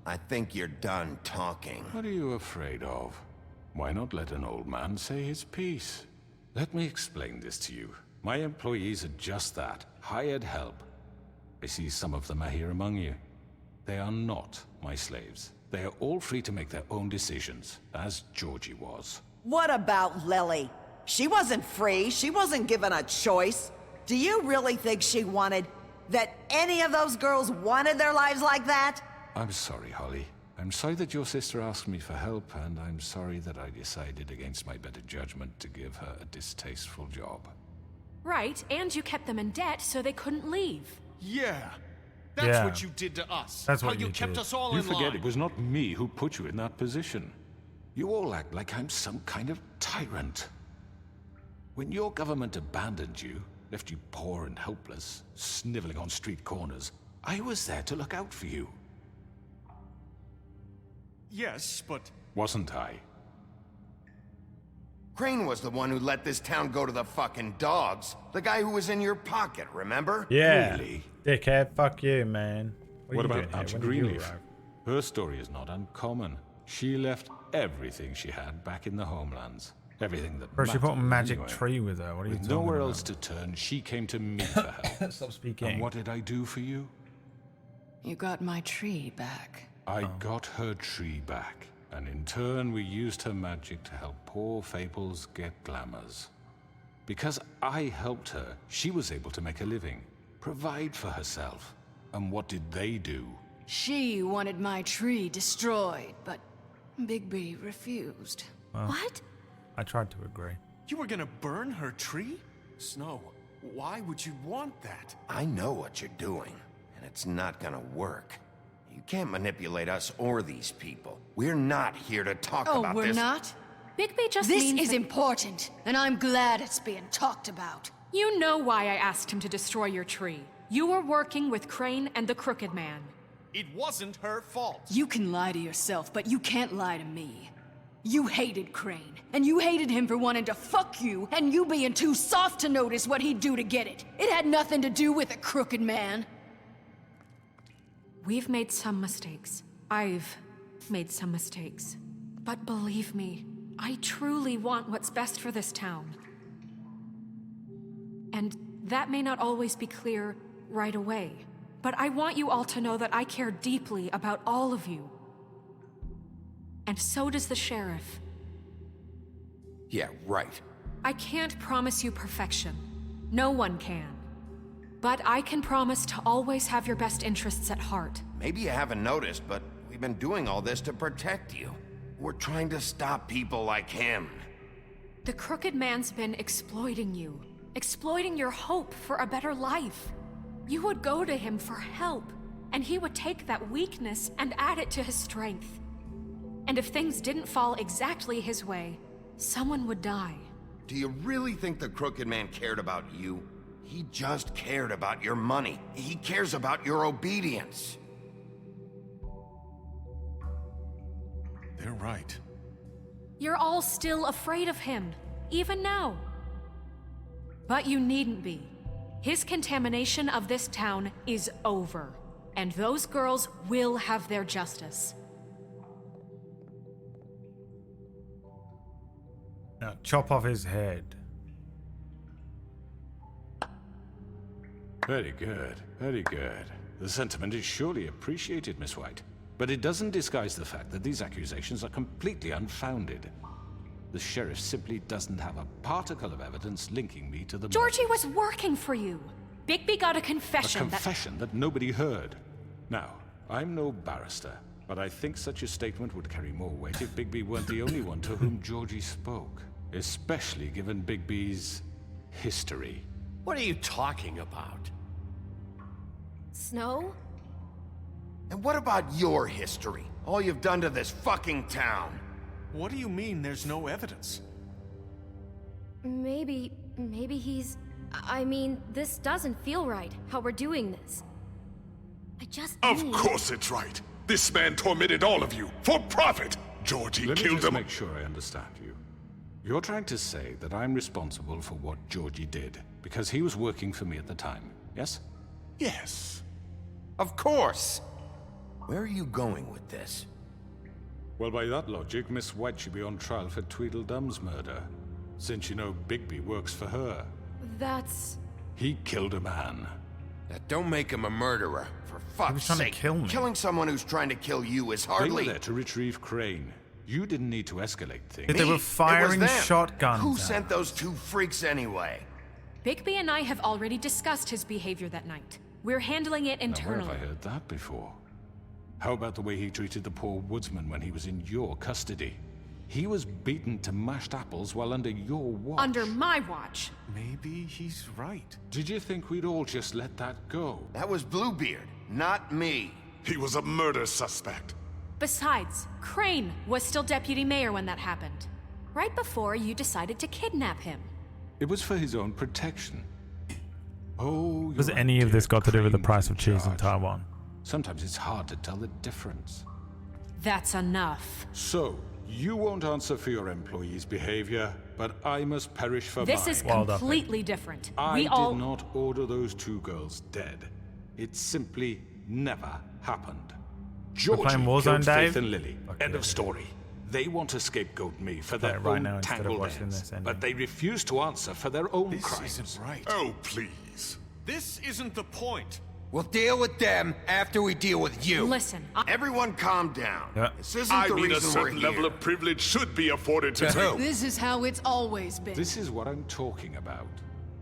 I think you're done talking. What are you afraid of? Why not let an old man say his piece? Let me explain this to you. My employees are just that, hired help. I see some of them are here among you. They are not my slaves. They are all free to make their own decisions, as Georgie was. What about Lily? She wasn't free. She wasn't given a choice. Do you really think she wanted... that any of those girls wanted their lives like that? I'm sorry, Holly. I'm sorry that your sister asked me for help, and I'm sorry that I decided against my better judgment to give her a distasteful job. Right, and you kept them in debt so they couldn't leave. Yeah. That's Yeah. what you did to us. That's How what you you kept did. us all You in forget line. it was not me who put you in that position. You all act like I'm some kind of tyrant. When your government abandoned you, left you poor and helpless, sniveling on street corners, I was there to look out for you. Yes, but... Wasn't I? Crane was the one who let this town go to the fucking dogs. The guy who was in your pocket, remember? Yeah. Really? Dickhead, fuck you, man. What are you about doing Aunt here? When did you Greenleaf? arrive? Her story is not uncommon. She left everything she had back in the homelands. Everything that Bro, she put a mattered magic anyway. tree with her. What are you With talking nowhere about? else to turn, she came to me for help. Stop speaking. And what did I do for you? You got my tree back. I got her tree back, and in turn we used her magic to help poor Fables get glamours. Because I helped her, she was able to make a living, provide for herself. And what did they do? She wanted my tree destroyed, but Bigby refused. Well, What? I tried to agree. You were gonna burn her tree? Snow, why would you want that? I know what you're doing, and it's not gonna work. You can't manipulate us or these people. We're not here to talk Oh, about we're this. not? Bigby just This means is that- important, and I'm glad it's being talked about. You know why I asked him to destroy your tree. You were working with Crane and the Crooked Man. It wasn't her fault. You can lie to yourself, but you can't lie to me. You hated Crane, and you hated him for wanting to fuck you, and you being too soft to notice what he'd do to get it. It had nothing to do with the Crooked Man. We've made some mistakes. I've made some mistakes. But believe me, I truly want what's best for this town. And that may not always be clear right away. But I want you all to know that I care deeply about all of you. And so does the sheriff. Yeah, right. I can't promise you perfection. No one can. But I can promise to always have your best interests at heart. Maybe you haven't noticed, but we've been doing all this to protect you. We're trying to stop people like him. The Crooked Man's been exploiting you. Exploiting your hope for a better life. You would go to him for help, and he would take that weakness and add it to his strength. And if things didn't fall exactly his way, someone would die. Do you really think the Crooked Man cared about you? He just cared about your money. He cares about your obedience. They're right. You're all still afraid of him, even now. But you needn't be. His contamination of this town is over, and those girls will have their justice. Now chop off his head. Very good, very good. The sentiment is surely appreciated, Miss White. But it doesn't disguise the fact that these accusations are completely unfounded. The sheriff simply doesn't have a particle of evidence linking me to the Georgie was working for you. Bigby got a confession that nobody heard. Now, I'm no barrister, But I think such a statement would carry more weight if Bigby weren't the only one to whom Georgie spoke. Especially given Bigby's history. What are you talking about? Snow? And what about your history? All you've done to this fucking town? What do you mean there's no evidence? Maybe he's... I mean, this doesn't feel right, how we're doing this. I just Of need... course it's right. This man tormented all of you for profit. Georgie Let me killed just him. make sure I understand you. You're trying to say that I'm responsible for what Georgie did because he was working for me at the time, yes? Yes. Of course! Where are you going with this? Well, by that logic, Miss White should be on trial for Tweedledum's murder, since you know Bigby works for her. That's... He killed a man. That don't make him a murderer, for fuck's trying to sake. kill me. Killing someone who's trying to kill you is They hardly... were there to retrieve Crane. You didn't need to escalate things. They were It firing was them. shotguns. Who at sent us. those two freaks anyway? Bigby and I have already discussed his behavior that night. We're handling it Now, where internally. have I heard that before? How about the way he treated the poor woodsman when he was in your custody? He was beaten to mashed apples while under your watch. Under my watch. Maybe he's right. Did you think we'd all just let that go? That was Bluebeard, not me. He was a murder suspect. Besides, Crane was still deputy mayor when that happened. Right before you decided to kidnap him. It was for his own protection. Oh, Has you're any of right, this got to do with the Crane's price in of cheese in charge. Taiwan? Sometimes it's hard to tell the difference. That's enough. So, you won't answer for your employees' behavior, but I must perish for This mine. is completely different. I We did all... not order those two girls dead. It simply never happened. Georgie playing Warzone, killed Faith Dave? and Lily. End of story. They want to scapegoat me for Play their it right own now instead of tangled watching ends, this ending. but they refuse to answer for their own This crimes. isn't right. Oh, please. This isn't the point. We'll deal with them after we deal with you. Listen, Everyone calm down. Yeah. This isn't I the mean, a reason we're certain here. level of privilege should be afforded to who? This is how it's always been. This is what I'm talking about.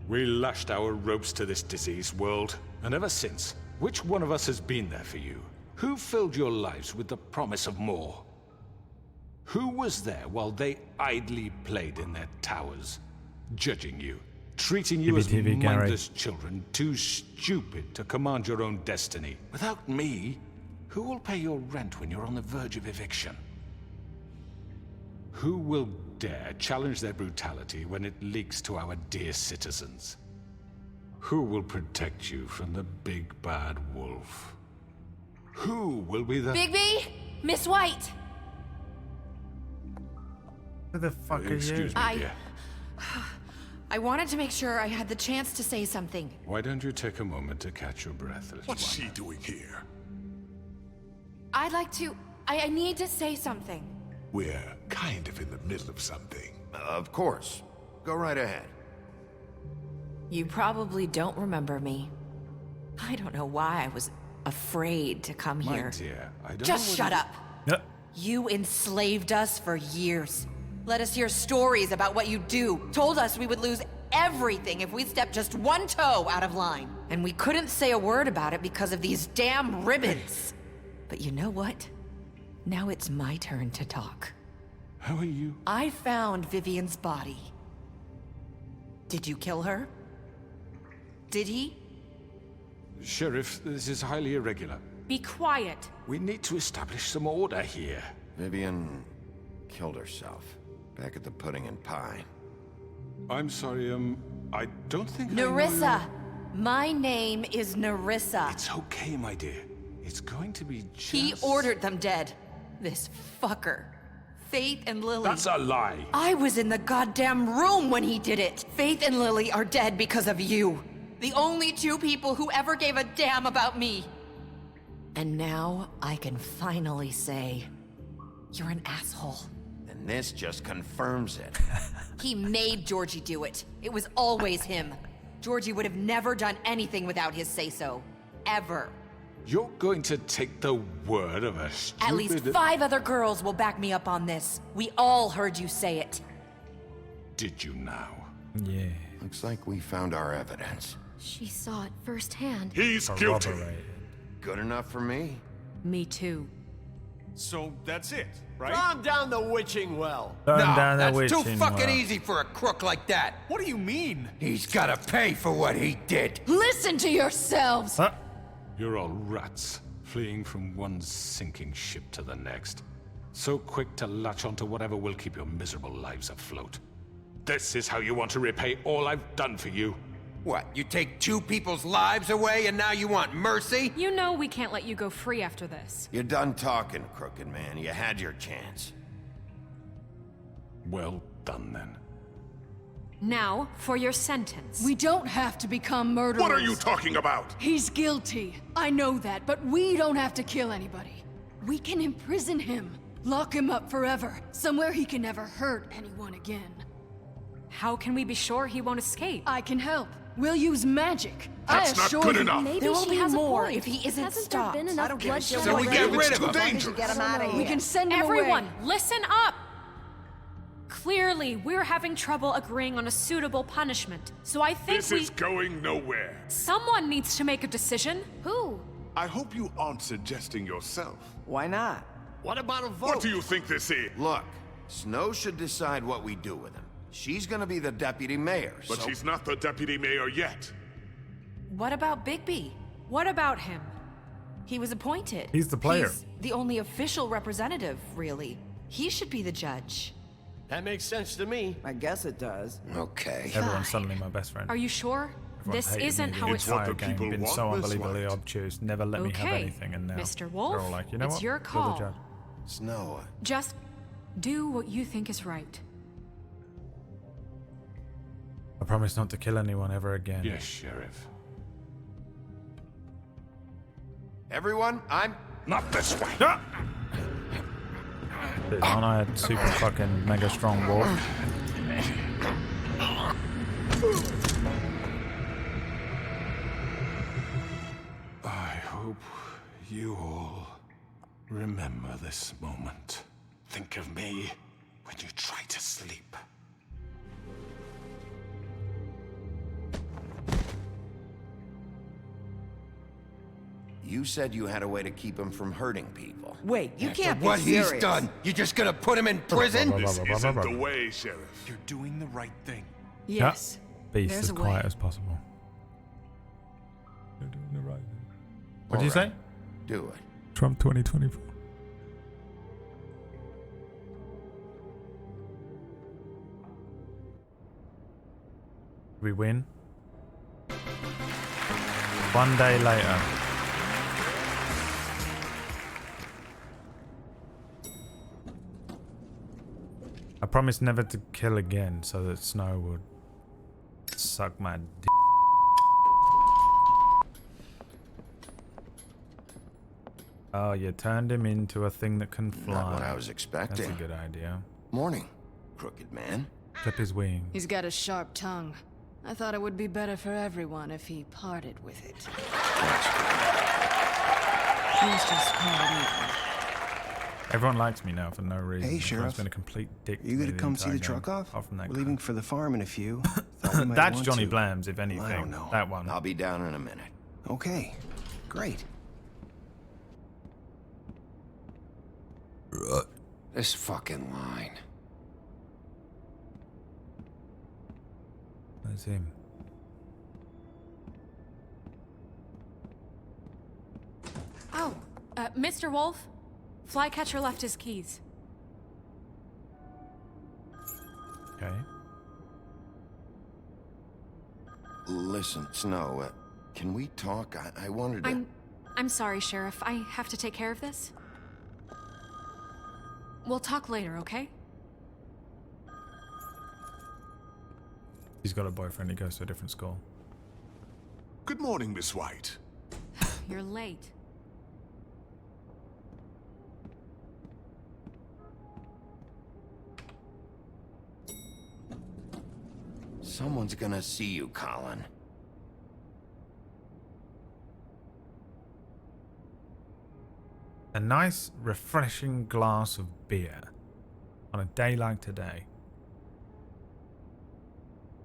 We lashed our ropes to this diseased world, and ever since, which one of us has been there for you? Who filled your lives with the promise of more? Who was there while they idly played in their towers, judging you, treating you as TBTV, Gary. mindless children, too stupid to command your own destiny? Without me, who will pay your rent when you're on the verge of eviction? Who will dare challenge their brutality when it leaks to our dear citizens? Who will protect you from the big bad wolf? Who will be the... Bigby? Miss White! Who the fuck are you? Excuse me, dear. I wanted to make sure I had the chance to say something. Why don't you take a moment to catch your breath, little What's one? she doing here? I'd like to... I need to say something. We're kind of in the middle of something. Of course. Go right ahead. You probably don't remember me. I don't know why I was afraid to come My here. dear, I don't Just know shut what up. Yep. You enslaved us for years. Let us hear stories about what you do. Told us we would lose everything if we stepped just one toe out of line. And we couldn't say a word about it because of these damn ribbons. But you know what? Now it's my turn to talk. How are you? I found Vivian's body. Did you kill her? Did he? Sheriff, this is highly irregular. Be quiet. We need to establish some order here. Vivian killed herself back at the Pudding and Pie. I'm sorry, I don't think I know Nerissa! your- My name is Nerissa. It's okay, my dear. It's going to be just... He ordered them dead. This fucker. Faith and Lily. That's a lie. I was in the goddamn room when he did it. Faith and Lily are dead because of you. The only two people who ever gave a damn about me. And now I can finally say, you're an asshole. And this just confirms it. He made Georgie do it. It was always him. Georgie would have never done anything without his say-so. Ever. You're going to take the word of a stupid... At least 5 other girls will back me up on this. We all heard you say it. Did you now? Yeah. Looks like we found our evidence. She saw it firsthand. He's guilty. Good enough for me. Me too. So that's it, right? Calm down the witching well. Burn down the that's too witching fucking well. easy for a crook like that. What do you mean? He's gotta pay for what he did. Listen to yourselves! Huh? You're all rats, fleeing from one sinking ship to the next. So quick to latch onto whatever will keep your miserable lives afloat. This is how you want to repay all I've done for you? What, you take two people's lives away and now you want mercy? You know we can't let you go free after this. You're done talking, crooked man. You had your chance. Well done, then. Now, for your sentence. We don't have to become murderers. What are you talking about? He's guilty. I know that, but we don't have to kill anybody. We can imprison him. Lock him up forever. Somewhere he can never hurt anyone again. How can we be sure he won't escape? I can help. We'll use magic. That's I not assure good you. enough. Maybe There will she be has more a point. if he isn't Hasn't stopped. there been enough I don't give a bloodshed shit. So we already? get rid It's of too him. dangerous. Get him out of here. We can send him Everyone, away. listen up! Clearly, we're having trouble agreeing on a suitable punishment. So I think This is going nowhere. someone needs to make a decision. Who? I hope you aren't suggesting yourself. Why not? What about a vote? What do you think this is? Look, Snow should decide what we do with him. She's gonna be the deputy mayor, But so... she's not the deputy mayor yet. What about Bigby? What about him? He was appointed. He's the player. He's the only official representative, really. He should be the judge. That makes sense to me. I guess it does. Okay. Everyone's suddenly my best friend. Are you sure? Everyone's This hated isn't me how the it's... what entire the game. people Been want, so Miss unbelievably White. obtuse. Never let me have Okay, anything, and now Mr. they're Wolf, all like, you know it's what? your You're call. the judge. Snow, Just do what you think is right. I promise not to kill anyone ever again. Yes, Sheriff. everyone, I'm... Not this way. Ah! Dude, aren't I a super fucking mega strong wolf? I hope you all remember this moment. Think of me when you try to sleep. You said you had a way to keep him from hurting people. Wait, you After can't be what serious. he's done, you just gonna put him in prison? This isn't the way, Sheriff. You're doing the right thing. Yes. Beast There's as a quiet way. as possible. You're doing the right thing. What All did you say? right, do it. Trump 2024. We win. One day later. I promise never to kill again so that Snow would suck my dick. Oh, you turned him into a thing that can fly. Not what I was expecting. That's a good idea. Morning, crooked man. Clip his wing. He's got a sharp tongue. I thought it would be better for everyone if he parted with it. He's just parted. Everyone likes me now for no reason. Hey, I've Sheriff. been a complete dick. You to gonna me come see the entire truck game, off? Apart from that We're leaving for the farm in a few. Thought we might That's want Johnny to. Blams, if anything. I don't know. That one. I'll be down in a minute. Okay, great. This fucking line. That's him. Oh, Mr. Wolf, Flycatcher left his keys. Okay. Listen, Snow, can we talk? I wanted to... I'm sorry, Sheriff. I have to take care of this. We'll talk later, okay? He's got a boyfriend. He goes to a different school. Good morning, Miss White. You're late. Someone's gonna see you, Colin. A nice, refreshing glass of beer on a day like today.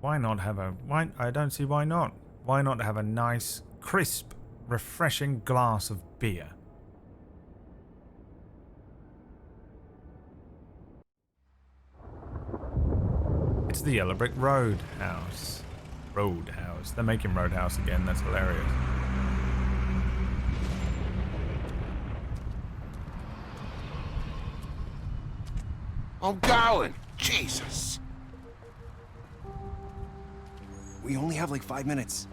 Why not have a... Why? I don't see why not. Why not have a nice, crisp, refreshing glass of beer? is the Yellow Brick Roadhouse. Roadhouse. They're making Roadhouse again. That's hilarious. I'm going. Jesus. We only have like 5 minutes.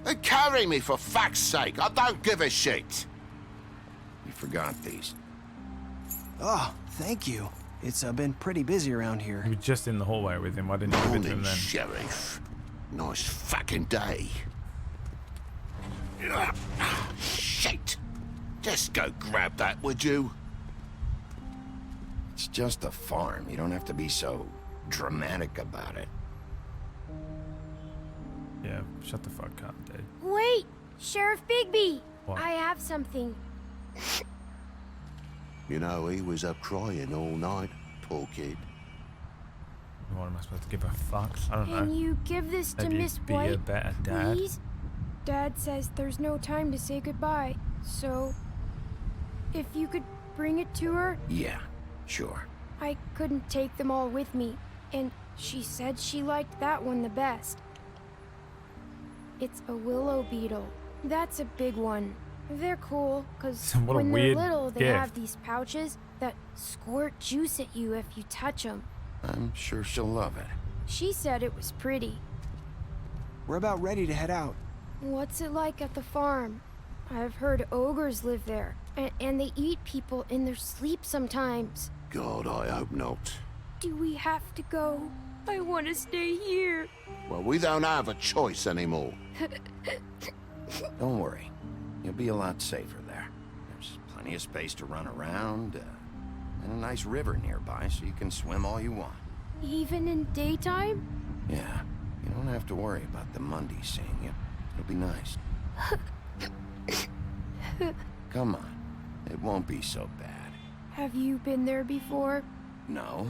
Then carry me for fuck's sake. I don't give a shit. You forgot these. Oh, thank you. It's been pretty busy around here. You were just in the hallway with him. Why didn't you give it to him then? Sheriff. Nice fucking day. Shit. Just go grab that, would you? It's just a farm. You don't have to be so dramatic about it. Yeah, shut the fuck up, dude. Wait! Sheriff Bigby! What? I have something. You know, he was up crying all night, poor kid. What am I supposed to give a fuck? I don't know. Can you give this to Maybe Miss be a White, better dad. please? Dad says there's no time to say goodbye, so if you could bring it to her. Yeah, sure. I couldn't take them all with me, and she said she liked that one the best. It's a willow beetle. That's a big one. They're cool, because What a when they're weird little, they gift. have these pouches that squirt juice at you if you touch them. I'm sure she'll love it. She said it was pretty. We're about ready to head out. What's it like at the farm? I've heard ogres live there, and they eat people in their sleep sometimes. God, I hope not. Do we have to go? I want to stay here. Well, we don't have a choice anymore. Don't worry. You'll be a lot safer there. There's plenty of space to run around, and a nice river nearby, so you can swim all you want. Even in daytime? Yeah, you don't have to worry about the Mundy seeing you. It'll be nice. Come on. It won't be so bad. Have you been there before? No.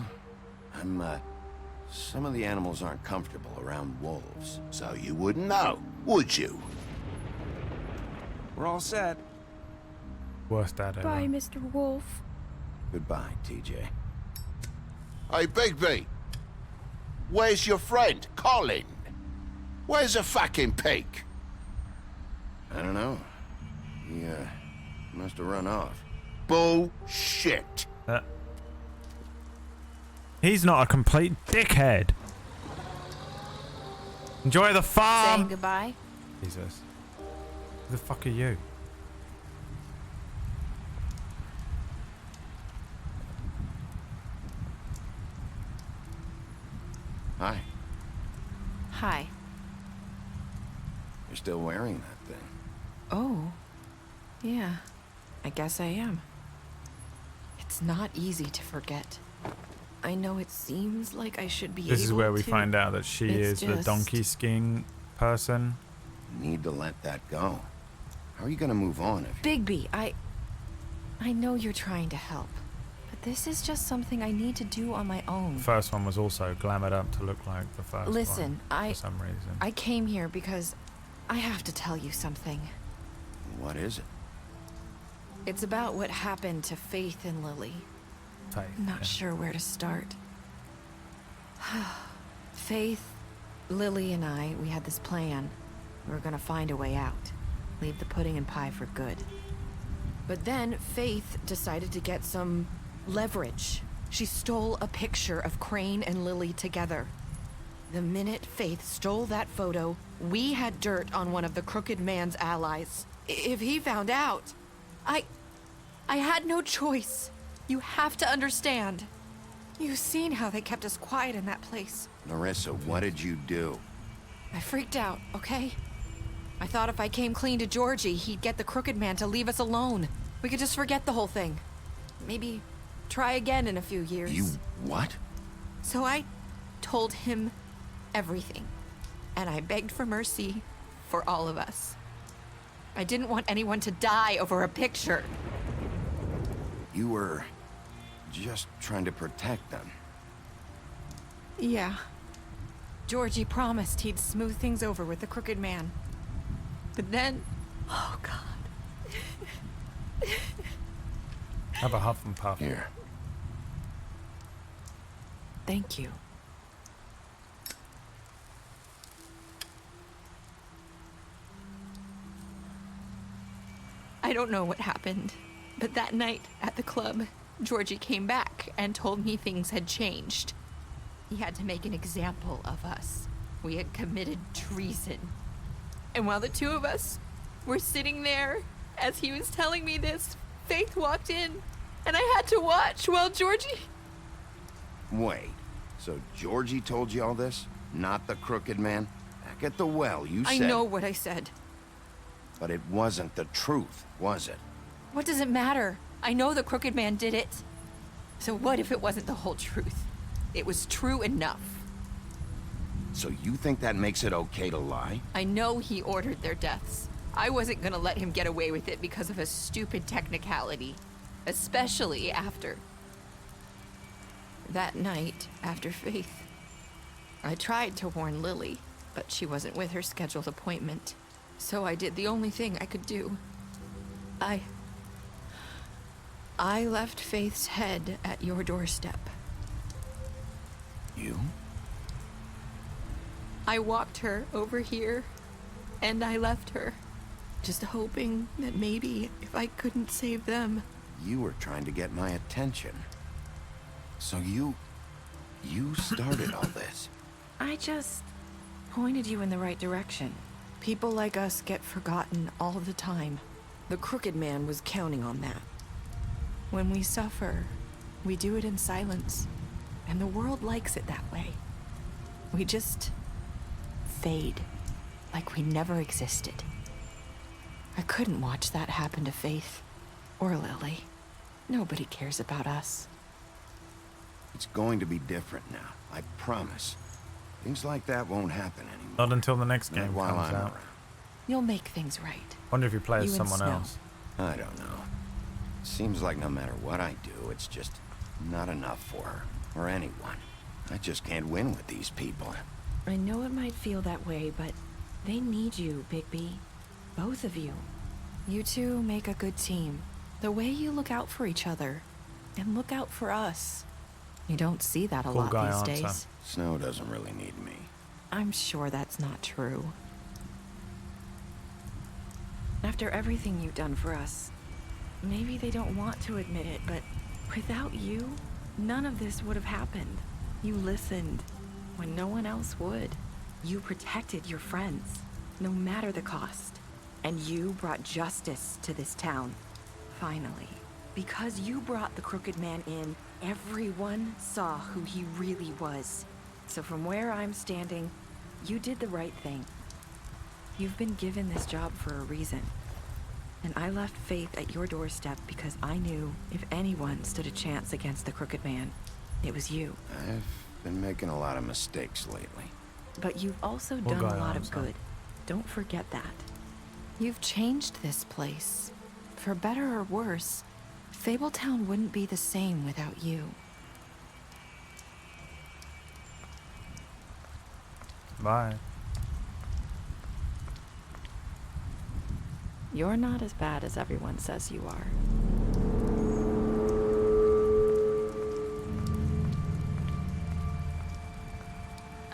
Some of the animals aren't comfortable around wolves. So you wouldn't know, would you? We're all set. Worst dad ever. Bye, Mr. Wolf. Goodbye, TJ. Hey, Bigby. Where's your friend, Colin? Where's the fucking pig? I don't know. He, must have run off. Bullshit. He's not a complete dickhead. Enjoy the farm. Saying goodbye? Jesus. Who the fuck are you? Hi. Hi. You're still wearing that thing. Oh. Yeah. I guess I am. It's not easy to forget. I know it seems like I should be This is able where we to. find out that she It's is the just- donkey skiing person. You need to let that go. How are you gonna move on if you... Bigby, I know you're trying to help, but this is just something I need to do on my own. The first one was also glamoured up to look like the first Listen, one. For some reason. I came here because I have to tell you something. What is it? It's about what happened to Faith and Lily. Faith, I'm not sure where to start. Faith, Lily, and I, we had this plan. We were gonna find a way out. Leave the pudding and pie for good. But then Faith decided to get some leverage. She stole a picture of Crane and Lily together. The minute Faith stole that photo, we had dirt on one of the Crooked Man's allies. If he found out, I had no choice. You have to understand. You've seen how they kept us quiet in that place. Nerissa, what did you do? I freaked out, okay? I thought if I came clean to Georgie, he'd get the Crooked Man to leave us alone. We could just forget the whole thing. Maybe try again in a few years. You what? So I told him everything. And I begged for mercy for all of us. I didn't want anyone to die over a picture. You were just trying to protect them. Yeah. Georgie promised he'd smooth things over with the Crooked Man. But then... Oh, God. Have a huff and puff. Here. Thank you. I don't know what happened, but that night at the club, Georgie came back and told me things had changed. He had to make an example of us. We had committed treason. And while the two of us were sitting there, as he was telling me this, Faith walked in, and I had to watch while Georgie... Wait, so Georgie told you all this? Not the Crooked Man? Back at the well, you said... I know what I said. But it wasn't the truth, was it? What does it matter? I know the Crooked Man did it. So what if it wasn't the whole truth? It was true enough. So you think that makes it okay to lie? I know he ordered their deaths. I wasn't gonna let him get away with it because of a stupid technicality. Especially after... that night, after Faith. I tried to warn Lily, but she wasn't with her scheduled appointment. So I did the only thing I could do. I left Faith's head at your doorstep. You? I walked her over here, and I left her. Just hoping that maybe if I couldn't save them... You were trying to get my attention. So you started all this. I just pointed you in the right direction. People like us get forgotten all the time. The Crooked Man was counting on that. When we suffer, we do it in silence, and the world likes it that way. We just fade, like we never existed. I couldn't watch that happen to Faith, or Lily. Nobody cares about us. It's going to be different now, I promise. Things like that won't happen anymore. Not until the next game Not while comes I'm out. around. You'll make things right. Wonder if you play as You and someone Snow. else. I don't know. Seems like no matter what I do, it's just not enough for her, or anyone. I just can't win with these people. I know it might feel that way, but they need you, Bigby. Both of you. You two make a good team. The way you look out for each other, and look out for us. You don't see that a Cool lot guy these answer. days. Snow doesn't really need me. I'm sure that's not true. After everything you've done for us, maybe they don't want to admit it, but without you, none of this would have happened. You listened when no one else would. You protected your friends, no matter the cost. And you brought justice to this town. Finally. Because you brought the Crooked Man in, everyone saw who he really was. So from where I'm standing, you did the right thing. You've been given this job for a reason. And I left Faith at your doorstep because I knew if anyone stood a chance against the Crooked Man, it was you. I've been making a lot of mistakes lately. But you've also Cool done guy a lot of answer. good. Don't forget that. You've changed this place. For better or worse, Fabletown wouldn't be the same without you. Bye. You're not as bad as everyone says you are.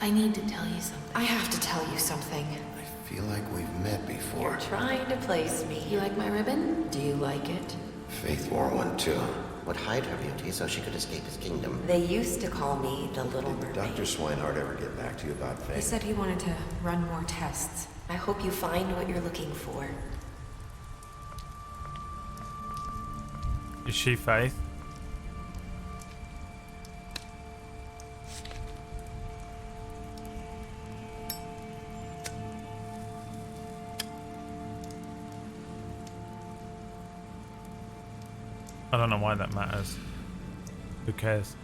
I need to tell you something. I have to tell you something. I feel like we've met before. You're trying to place me. You like my ribbon? Do you like it? Faith wore one too. Would hide her beauty so she could escape his kingdom. They used to call me the Little Did Mermaid. Dr. Swinehart ever get back to you about Faith? He said he wanted to run more tests. I hope you find what you're looking for. Is she Faith? I don't know why that matters. Who cares?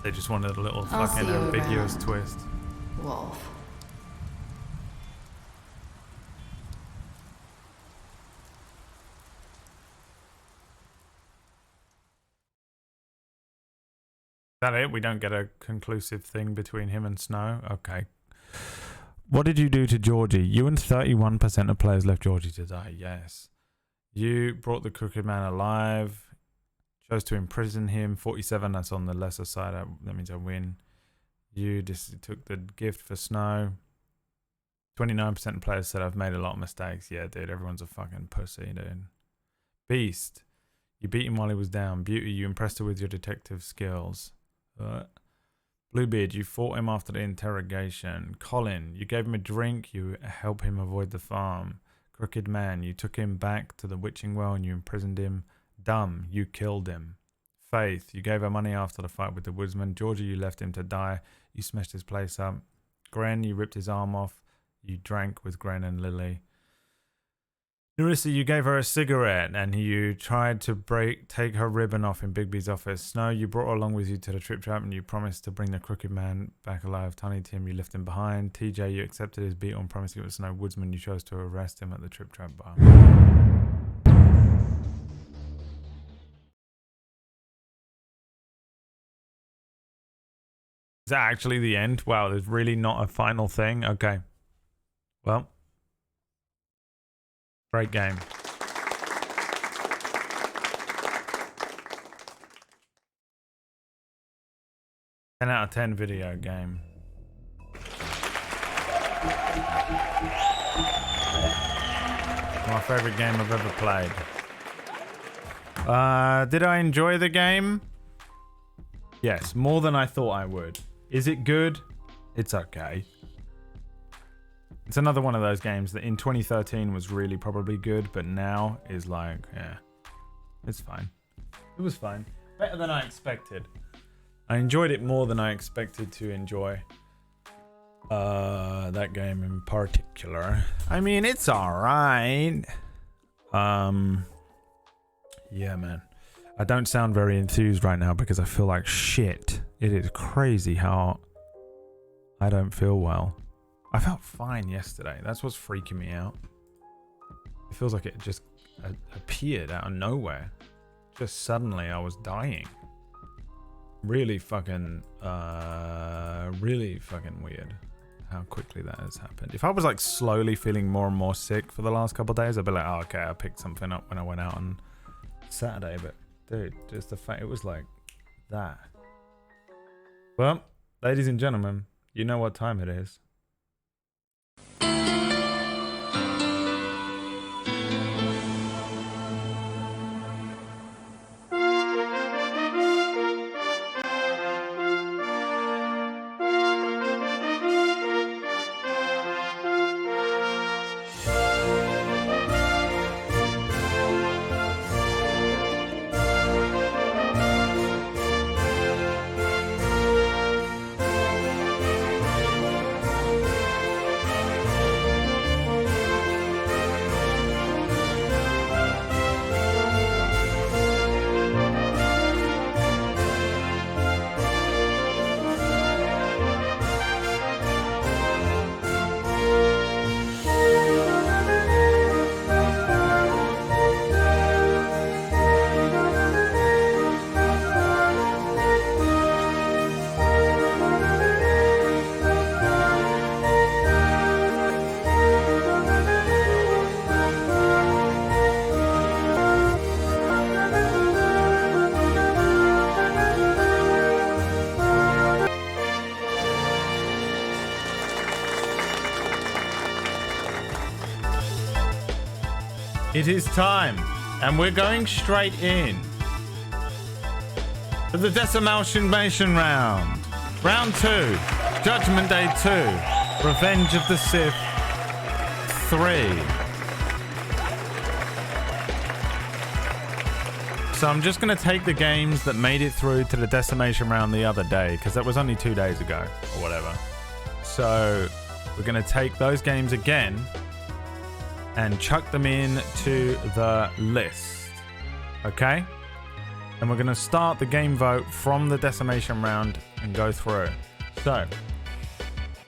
They just wanted a little I'll fucking see you ambiguous around. twist. Wolf. Is that it? We don't get a conclusive thing between him and Snow? Okay. What did you do to Georgie? You and 31% of players left Georgie to die. Yes. You brought the Crooked Man alive. Chose to imprison him. 47, that's on the lesser side. That means I win. You just took the gift for Snow. 29% of players said I've made a lot of mistakes. Yeah, dude, everyone's a fucking pussy, dude. Beast. You beat him while he was down. Beauty, you impressed her with your detective skills. Bluebeard, you fought him after the interrogation. Colin, you gave him a drink. You helped him avoid the farm. Crooked Man, you took him back to the witching well and you imprisoned him. Dumb, you killed him. Faith, you gave her money after the fight with the woodsman. Georgie, you left him to die. You smashed his place up. Gren, you ripped his arm off. You drank with Gren and Lily. Nerissa, you gave her a cigarette and you tried to take her ribbon off in Bigby's office. Snow, you brought her along with you to the trip trap and you promised to bring the Crooked Man back alive. Tiny Tim, you left him behind. TJ, you accepted his beat on promising it was Snow. Woodsman, you chose to arrest him at the trip trap bar. Is that actually the end? Wow, there's really not a final thing? Okay. Well. Great game. Ten out of 10 video game. My favorite game I've ever played. Did I enjoy the game? Yes, more than I thought I would. Is it good? It's okay. It's another one of those games that in 2013 was really probably good, but now is like, yeah, it's fine. It was fine. Better than I expected. I enjoyed it more than I expected to enjoy. That game in particular. I mean, it's alright. Yeah, man. I don't sound very enthused right now because I feel like shit. It is crazy how I don't feel well. I felt fine yesterday. That's what's freaking me out. It feels like it just appeared out of nowhere. Just suddenly I was dying. Really fucking weird how quickly that has happened. If I was like slowly feeling more and more sick for the last couple of days, I'd be like, oh, okay, I picked something up when I went out on Saturday. But dude, just the fact it was like that. Well, ladies and gentlemen, you know what time it is. It is time, and we're going straight in to the Decimation round. Round 2, Judgment Day 2, Revenge of the Sith 3. So I'm just going to take the games that made it through to the Decimation round the other day, because that was only 2 days ago, or whatever. So we're going to take those games again and chuck them in to the list. Okay? And we're going to start the game vote from the Decimation round and go through. So,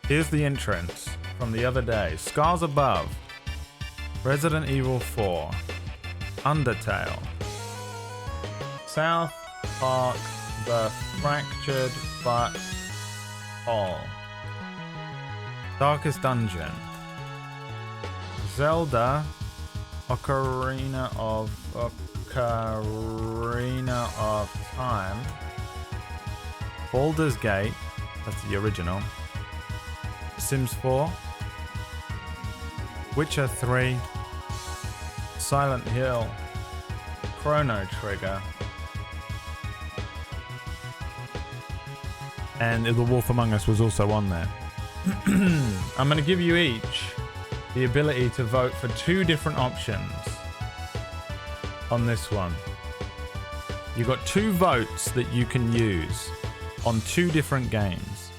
here's the entrance from the other day. Scars Above, Resident Evil 4, Undertale, South Park, The Fractured But Whole, Darkest Dungeon, Zelda, Ocarina of Time, Baldur's Gate, That's the original. Sims 4. Witcher 3. Silent Hill. Chrono Trigger. And The Wolf Among Us was also on there. I'm going to give you each the ability to vote for 2 different options on this one. You've got 2 votes that you can use on 2 different games.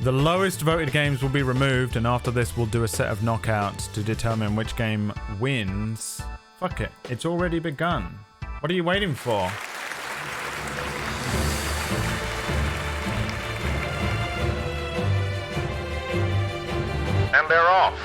The lowest voted games will be removed, and after this we'll do a set of knockouts to determine which game wins. Fuck it, it's already begun. What are you waiting for? And they're off.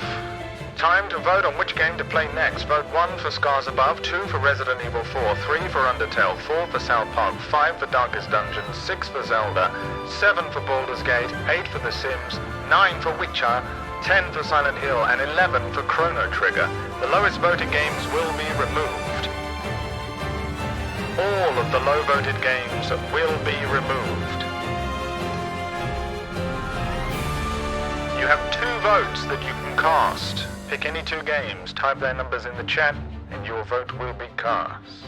Time to vote on which game to play next. Vote 1 for Scars Above, 2 for Resident Evil 4, 3 for Undertale, 4 for South Park, 5 for Darkest Dungeon, 6 for Zelda, 7 for Baldur's Gate, 8 for The Sims, 9 for Witcher, 10 for Silent Hill, and 11 for Chrono Trigger. The lowest voted games will be removed. All of the low voted games will be removed. You have 2 votes that you can cast. Pick any 2 games, type their numbers in the chat, and your vote will be cast.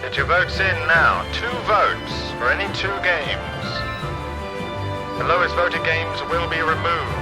Get your votes in now. 2 votes for any 2 games. The lowest voted games will be removed.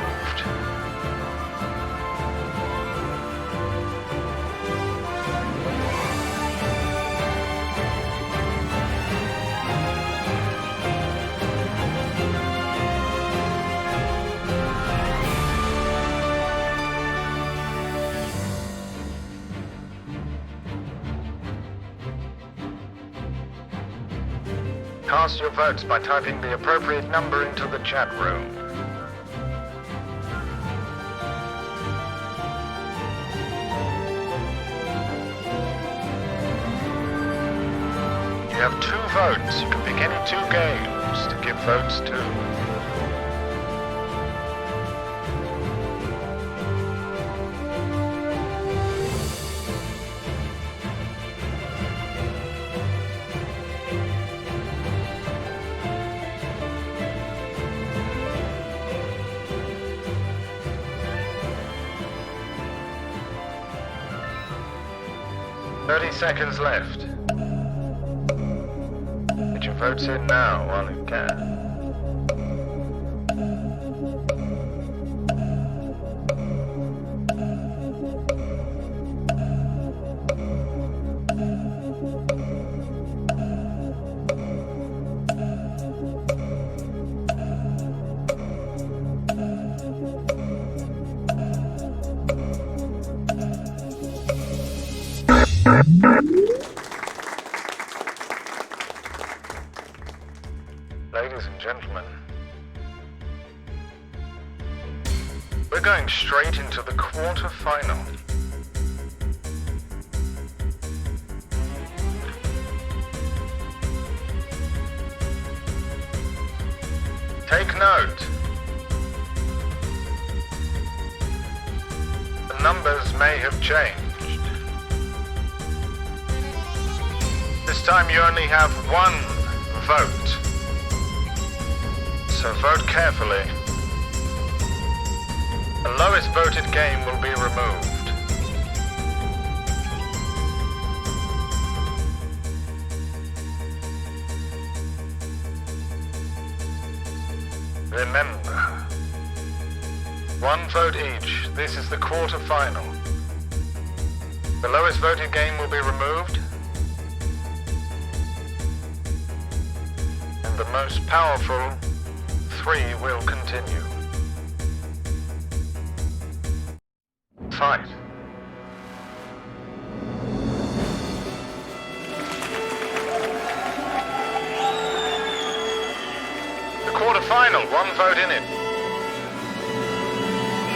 Cast your votes by typing the appropriate number into the chat room. You have 2 votes. You can pick any 2 games to give votes to. Seconds left. Get your votes in now while you can. Ladies and gentlemen, we're going straight into the quarter-final. Take note. The numbers may have changed. This time you only have 1 vote. So vote carefully. The lowest voted game will be removed. Remember, 1 vote each. This is the quarter-final. The lowest voted game will be removed. And the most powerful 3 will continue. Fight. final, 1 vote in it.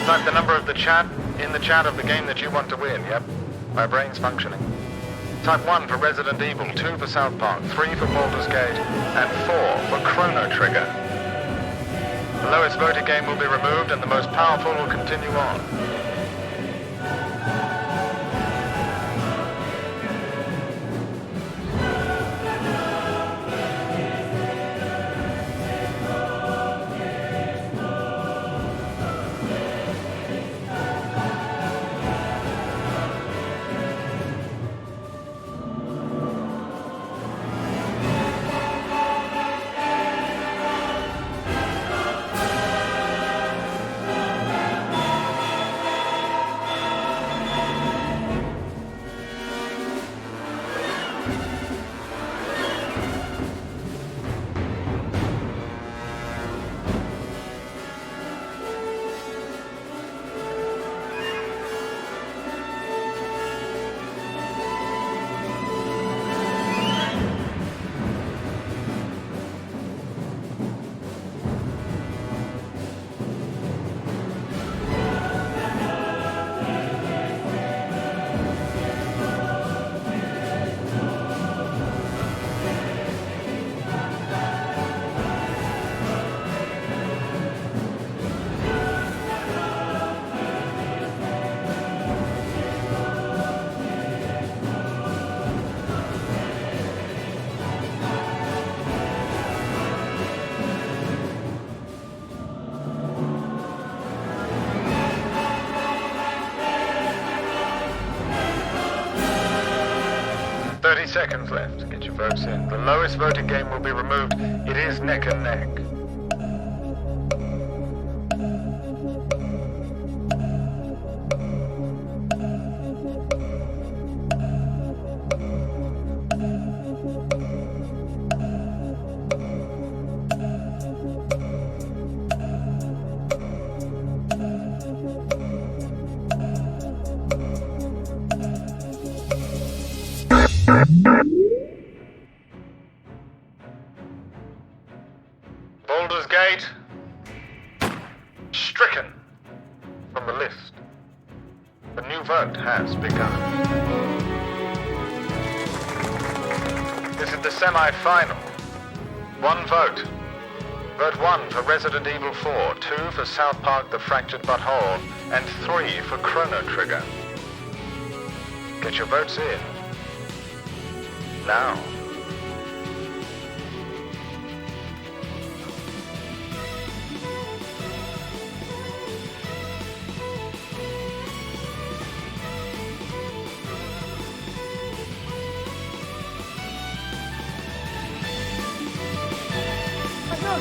Type the number of the chat in the chat of the game that you want to win. Yep, my brain's functioning. Type 1 for Resident Evil, 2 for South Park, 3 for Baldur's Gate, and 4 for Chrono Trigger. The lowest voted game will be removed and the most powerful will continue on. Seconds left. Get your votes in. The lowest voted game will be removed. It is neck and neck. Baldur's Gate, stricken from the list. The new vote has begun. This is the semi-final. 1 vote. Vote 1 for Resident Evil 4, 2 for South Park The Fractured But Whole, and 3 for Chrono Trigger. Get your votes in. Now.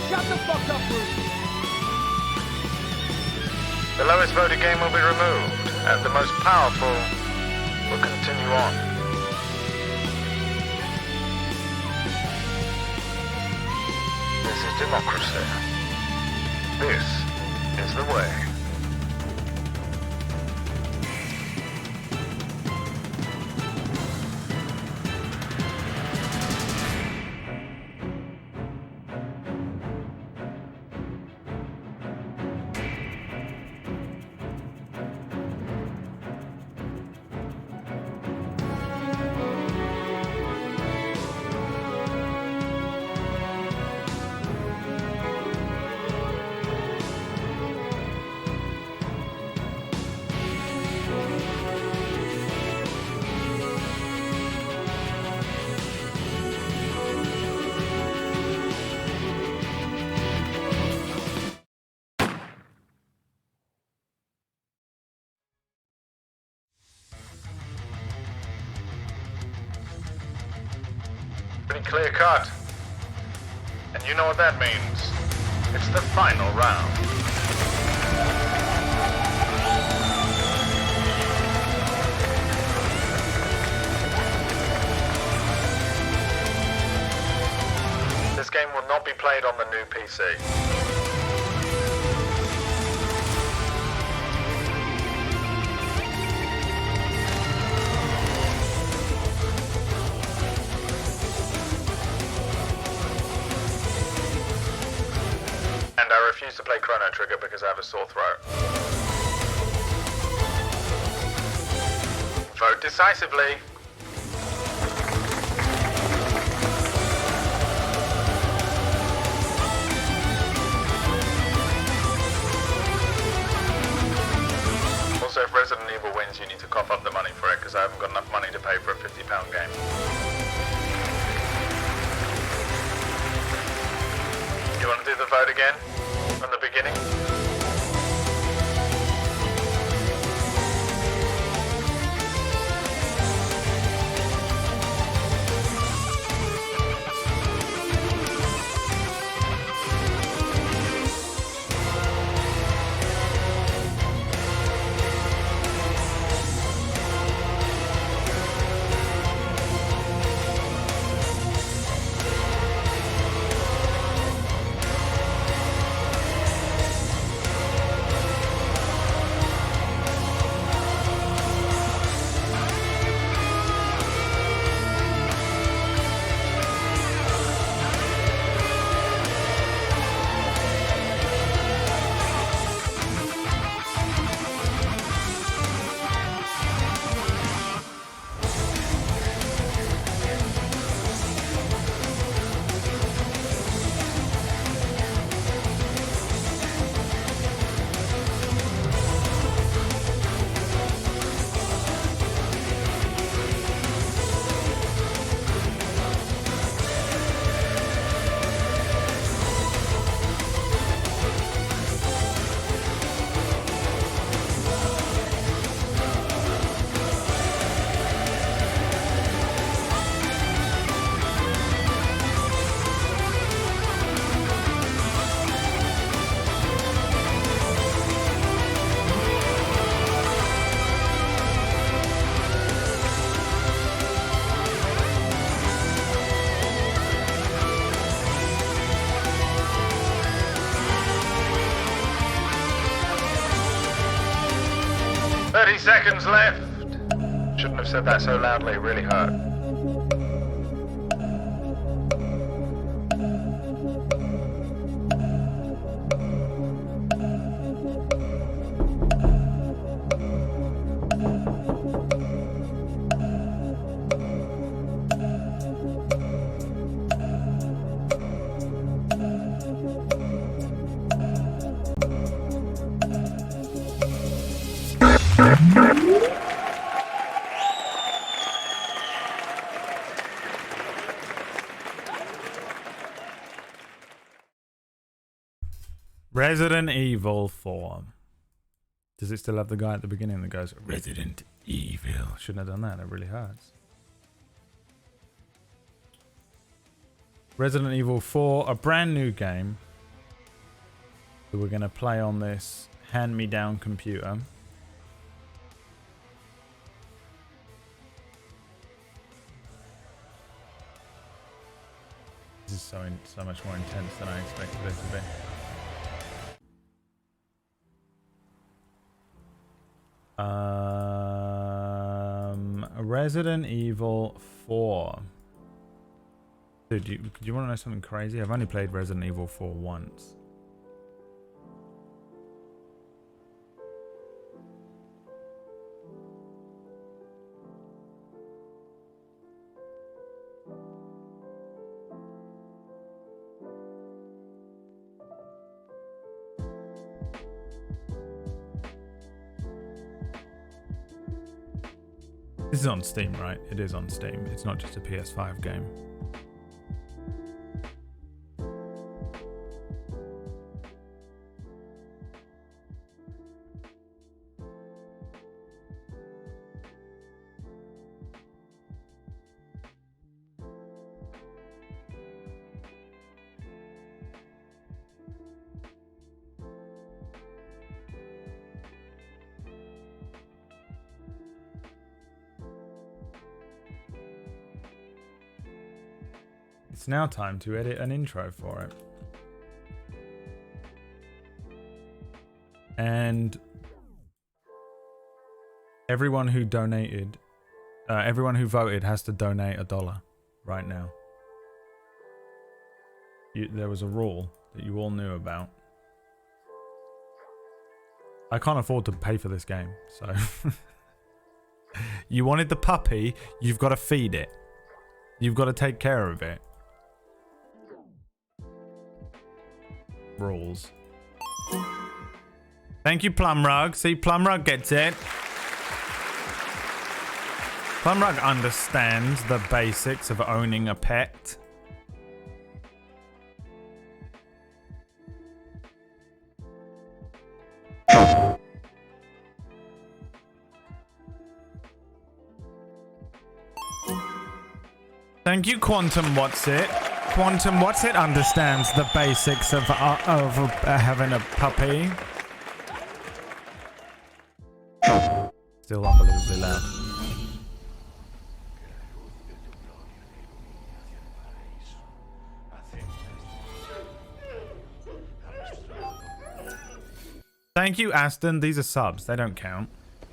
Shut the fuck up, Bruce! The lowest voted game will be removed, and the most powerful will continue on. This is democracy. This is the way. Pretty clear cut. And you know what that means. It's the final round. This game will not be played on the new PC. I refuse to play Chrono Trigger because I have a sore throat. Vote decisively. Also, if Resident Evil wins, you need to cough up the money for it, because I haven't got enough money to pay for a £50 game. You want to do the vote again? From the beginning? Seconds left. Shouldn't have said that so loudly, it really hurt. Resident Evil 4. Does it still have the guy at the beginning that goes, Resident Evil? Shouldn't have done that, it really hurts. Resident Evil 4, a brand new game that we're going to play on this hand-me-down computer. This is so much more intense than I expected it to be. Resident Evil 4. Dude, do you want to know something crazy? I've only played Resident Evil 4 once. This is on Steam, right? It is on Steam. It's not just a PS5 game. It's now time to edit an intro for it. And everyone who donated, everyone who voted has to donate $1 right now. There was a rule that you all knew about. I can't afford to pay for this game, so... You wanted the puppy, you've got to feed it. You've got to take care of it. Rules. Thank you, Plumrug. See, Plumrug gets it. Plumrug understands the basics of owning a pet. Thank you, Quantum What's-It. Quantum What's-It understands the basics of having a puppy. Still unbelievably loud. Thank you, Aston. These are subs. They don't count.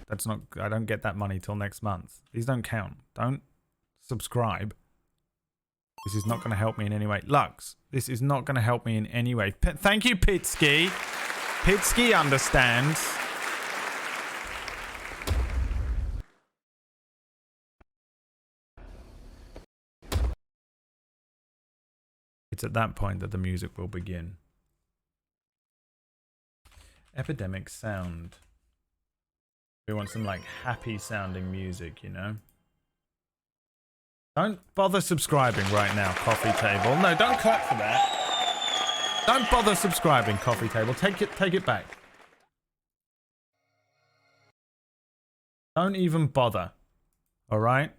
That's not... I don't get that money till next month. These don't count. Don't subscribe. This is not going to help me in any way. Lux, this is not going to help me in any way. Thank you, Pitsky. Pitsky understands. It's at that point that the music will begin. Epidemic sound. We want some, like, happy sounding music, you know? Don't bother subscribing right now, Coffee Table. No, don't clap for that. Don't bother subscribing, Coffee Table. Take it back. Don't even bother. Alright?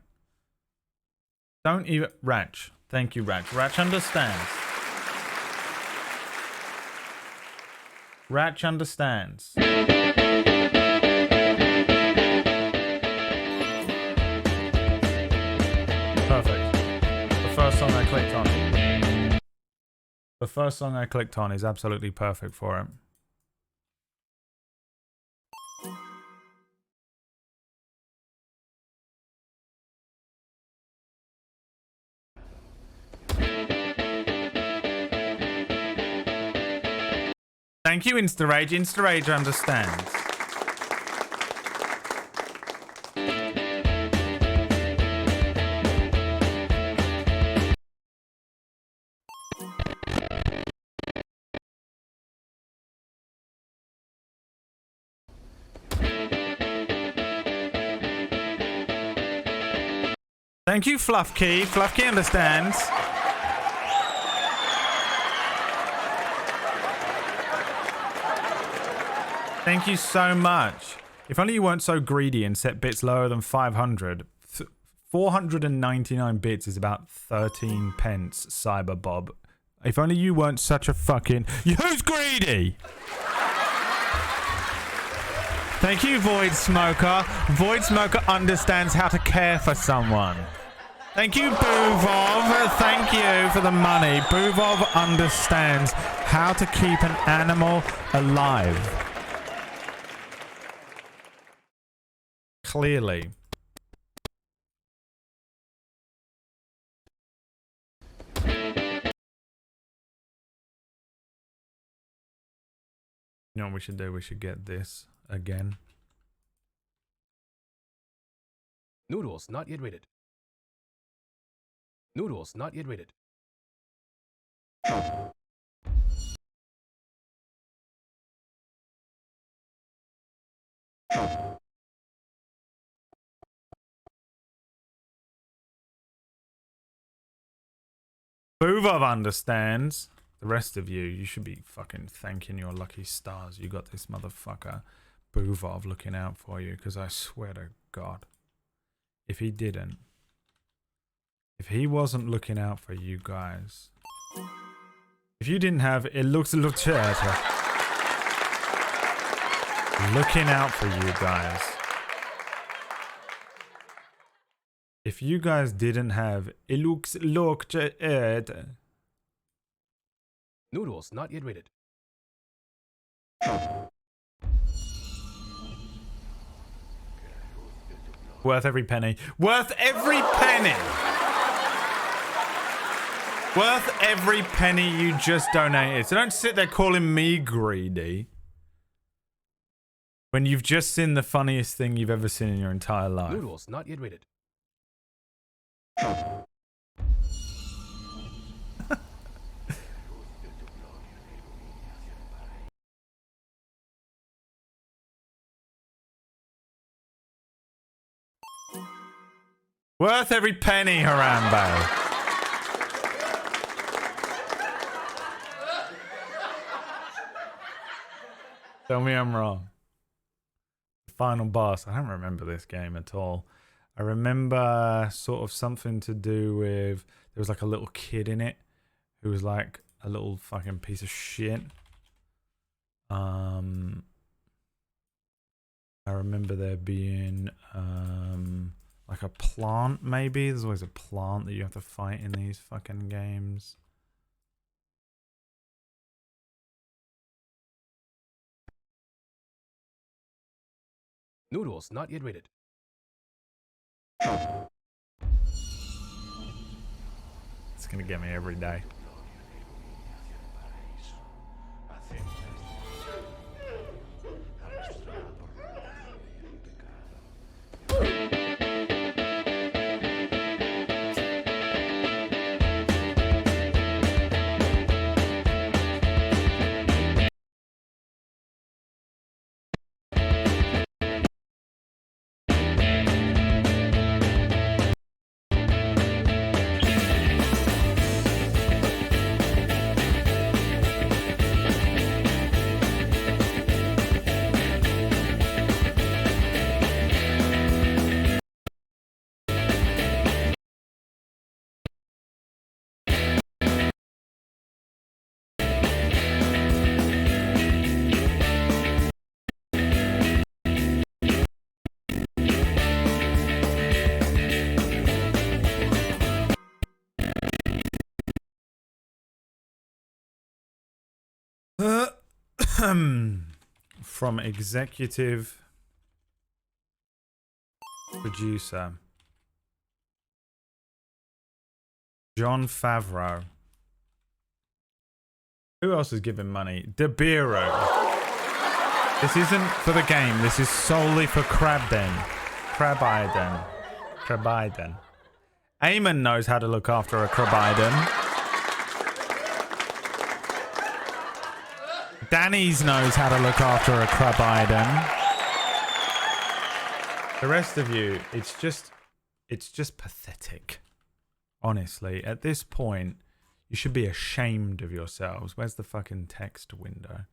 Don't even... Ratch. Thank you, Ratch. Ratch understands. Ratch understands. Perfect. The first song I clicked on. The first song I clicked on is absolutely perfect for it. Thank you, Instarage. Instarage understands. Thank you, Fluffkey. Fluffkey understands. Thank you so much. If only you weren't so greedy and set bits lower than 500. 499 bits is about 13 pence, Cyberbob. If only you weren't such a fucking... Who's greedy? Thank you, Void Smoker. Void Smoker understands how to care for someone. Thank you, Boovov. Thank you for the money. Boovov understands how to keep an animal alive. Clearly. You know what we should do? We should get this again. Noodles not yet rated. Noodles not yet rated. Boovov understands. The rest of you, you should be fucking thanking your lucky stars. You got this motherfucker, Boovov, looking out for you. Because I swear to God, if he didn't, if he wasn't looking out for you guys, if you didn't have looking out for you guys, if you guys didn't have Noodles not yet rated. Worth every penny. Worth every penny! Worth every penny you just donated. So don't sit there calling me greedy. When you've just seen the funniest thing you've ever seen in your entire life. Noodles not yet rated. Worth every penny, Harambe. Tell me I'm wrong. Final boss. I don't remember this game at all. I remember sort of something to do with... There was like a little kid in it who was like a little fucking piece of shit. I remember there being like a plant maybe. There's always a plant that you have to fight in these fucking games. Noodles not yet rated. It's gonna get me every day. From executive producer Jon Favreau. Who else is giving money? De Biro. This isn't for the game. This is solely for Crabden. Crabiden. Eamon knows how to look after a Crabiden. Danny's knows how to look after a Crabiden. The rest of you, it's just pathetic. Honestly, at this point, you should be ashamed of yourselves. Where's the fucking text window?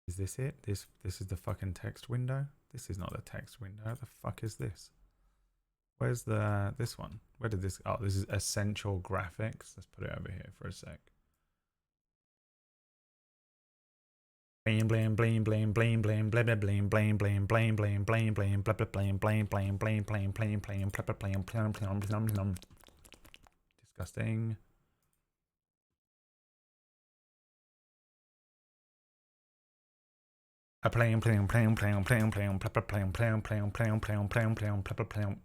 Is this it? This is the fucking text window? This is not the text window. What the fuck is this? Where's this one? Where did this... Oh, this is Essential Graphics. Let's put it over here for a sec. Blam blam blam blam blam blam blah blah blam blam blam blam blam blam blam blah blah blam blam blam blam blam blam blam blah blah blam blam blam blam blam. Disgusting. A blam blam blam blam blam blam blah blah blam blam blam blam blam blam blam blah blah blam.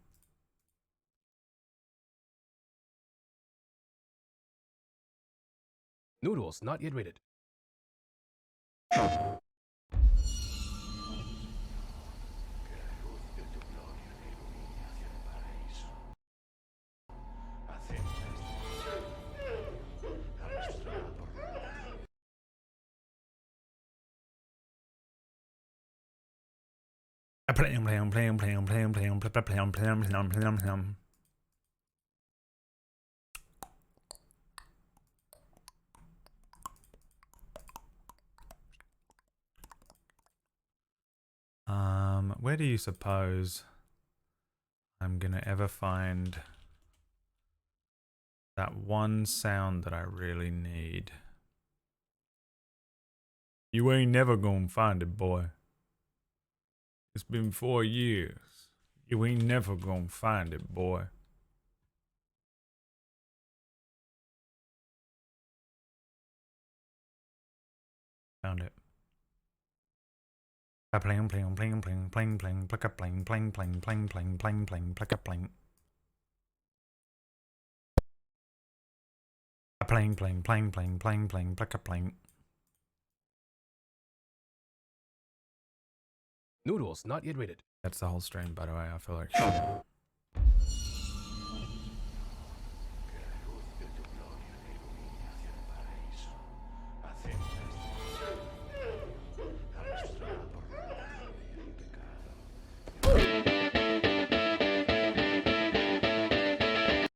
Noodles not yet rated. Where do you suppose I'm gonna ever find that one sound that I really need? You ain't never gonna find it, boy. It's been 4 years. You ain't never gonna find it, boy. Found it. A pling pling pling pling pling pling pluck a pling pling pling pling pling pling pling pluck a pling. A pling pling pling pling pling pling pluck a pling. Noodles not yet rated. That's the whole stream, by the way. I feel like shit.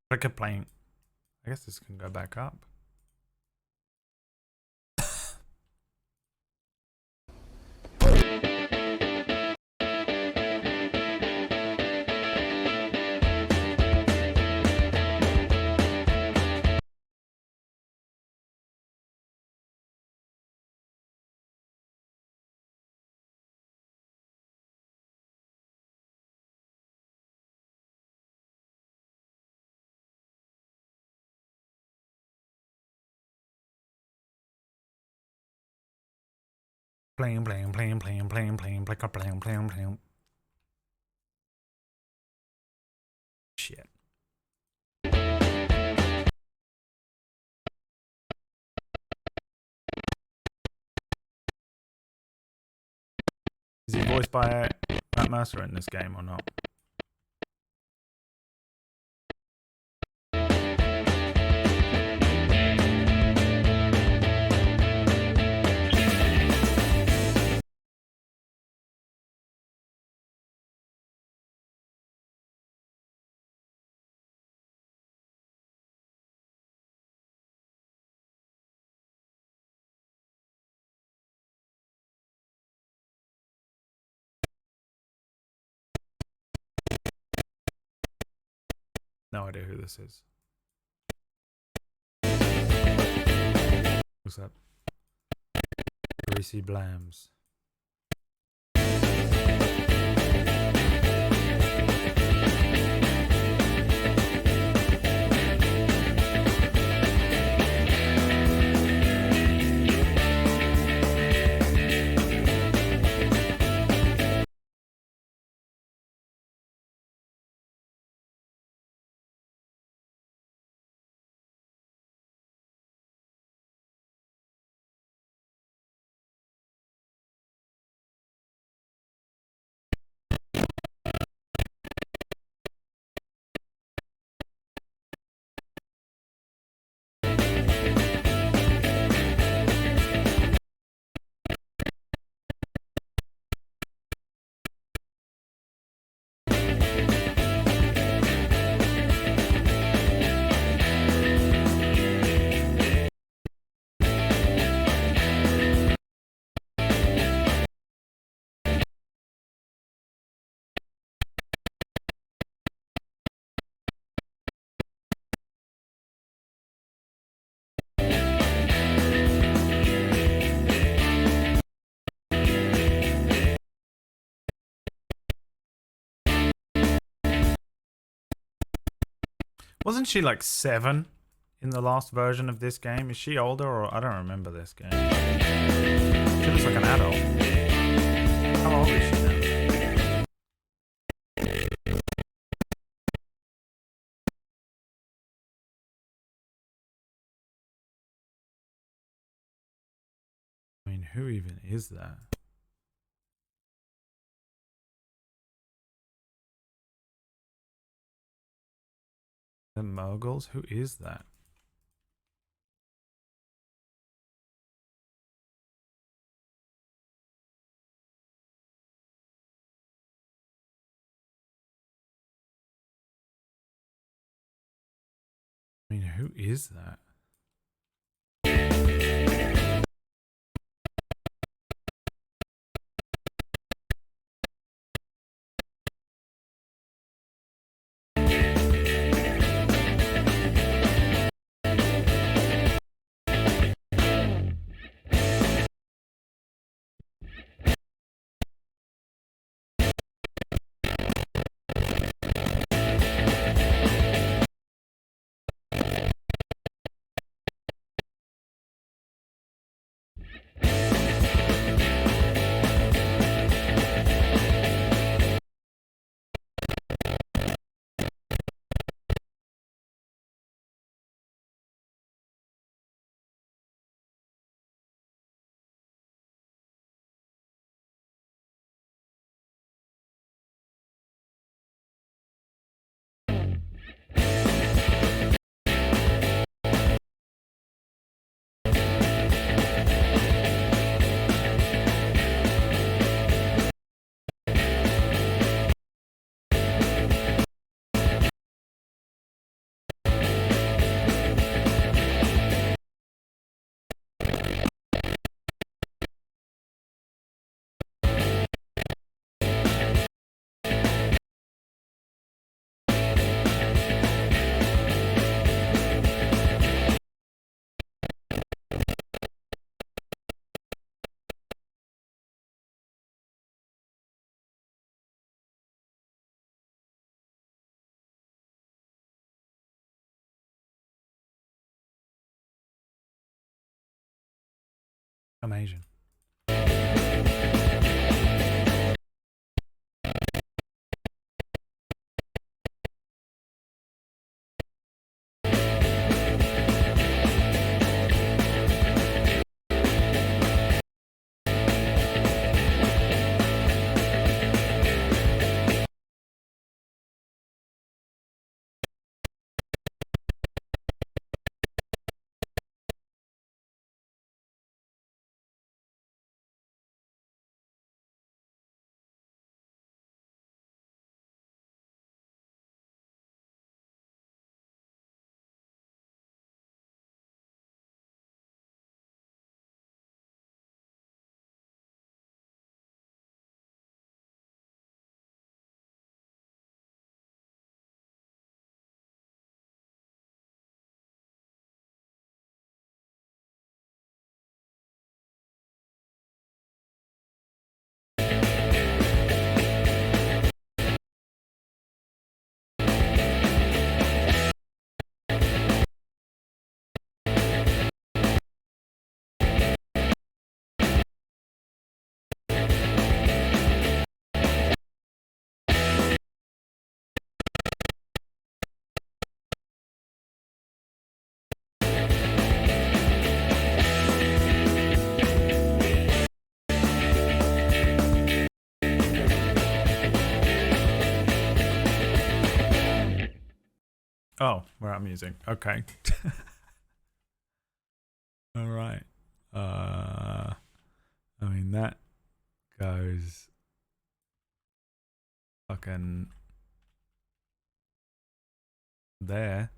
I kept playing. I guess this can go back up. Playing. Shit. Is he voiced by Matt Mercer in this game or not? No idea who this is. What's that? Greasy Blams. Wasn't she like 7 in the last version of this game? Is she older or I don't remember this game. She looks like an adult. How old is she now? I mean, who even is that? The Moguls? Who is that? I mean, who is that? Amazing. Oh, we're out of music. Okay. All right. I mean, that goes fucking there.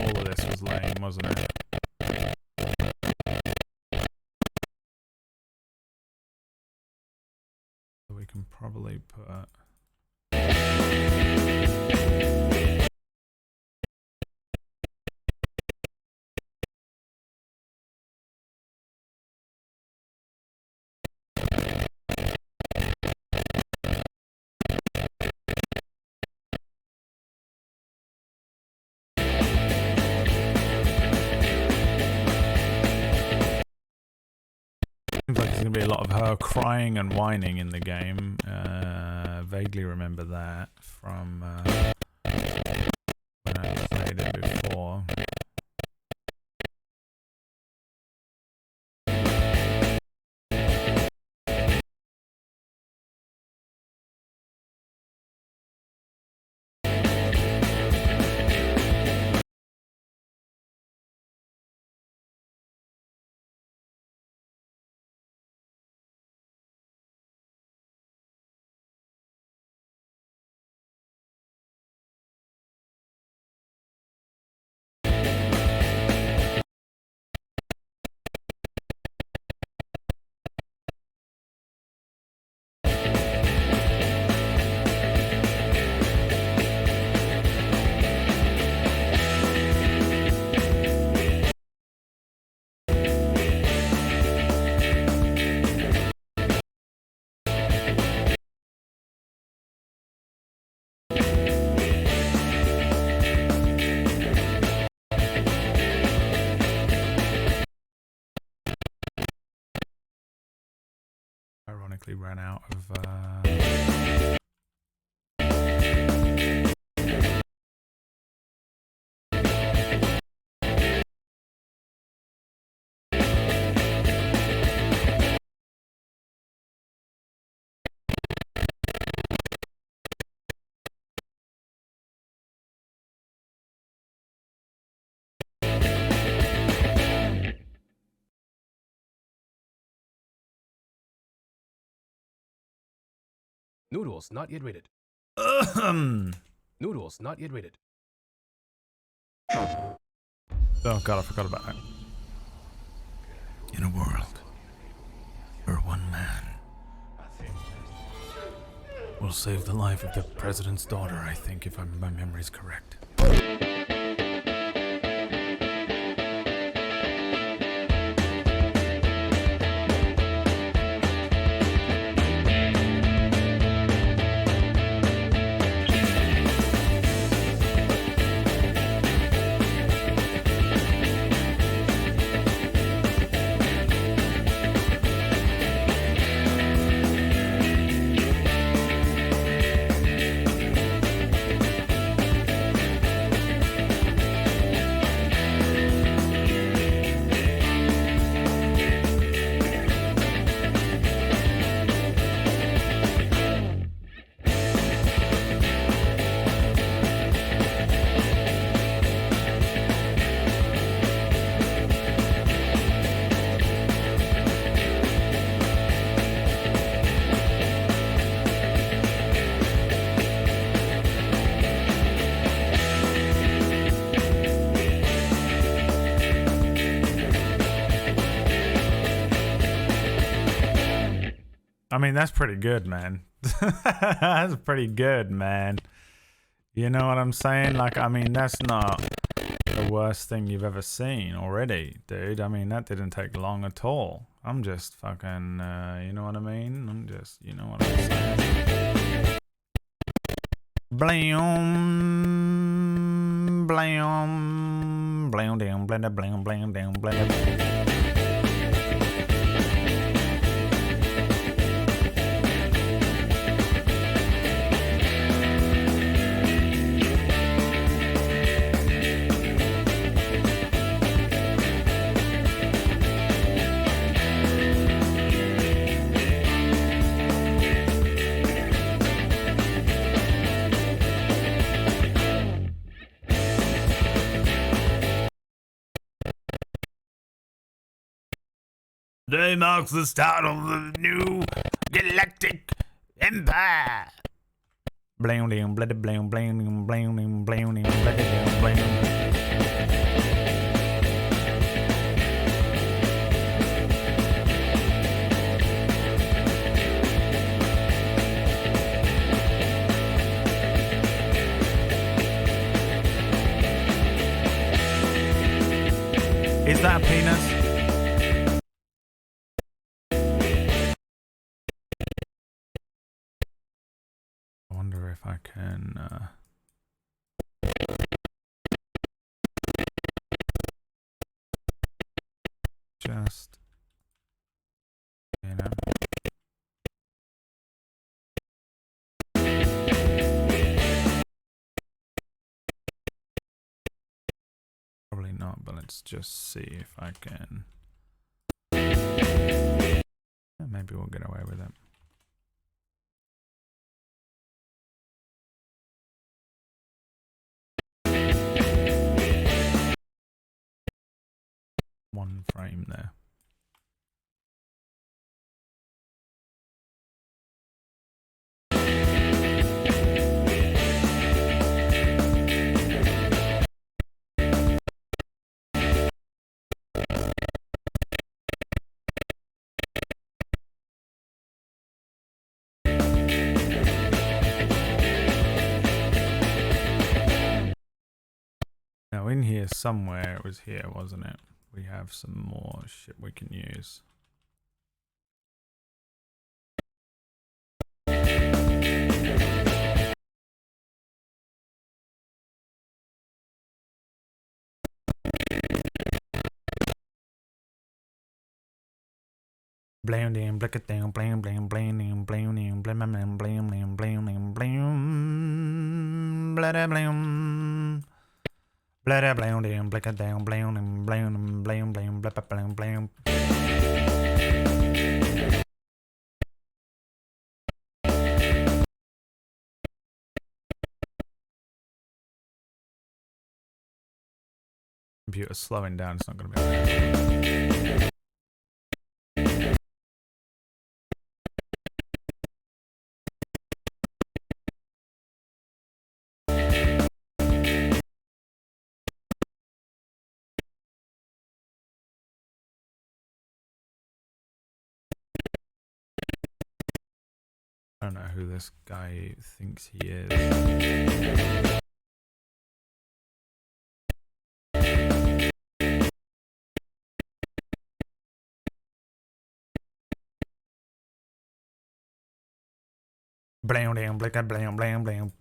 All of this was lame, wasn't it? So we can probably put... Seems like there's going to be a lot of her crying and whining in the game. Vaguely remember that from when I played it before. Ironically ran out of Noodles not yet rated. Noodles not yet rated. Oh god, I forgot about that. In a world where one man will save the life of the president's daughter, I think, if my memory's correct. I mean, that's pretty good, man. That's pretty good, man. You know what I'm saying? Like, I mean, that's not the worst thing you've ever seen already, dude. I mean, that didn't take long at all. I'm just fucking, you know what I mean? I'm just, you know what I'm saying? Blam, blam, blam, down, blam, blam, blam, down, blam. Today marks the start of the new galactic empire. Blam blam blam blam blam blam blam blam. Is that a penis? If I can just, you know, probably not, but let's just see if I can. Yeah, maybe we'll get away with it. One frame there. Now in here somewhere, it was here, wasn't it? We have some more shit we can use. Blam damn blick it down blam blam blam blam blam blam blam blam blam blam blam blam blam blam. Blah blam damn blick it down blam blam blam blam blam blam blam. Computer's slowing down, it's not gonna be okay. don't know who this guy thinks he is. Blam, blam, blam, blam, blam, blam.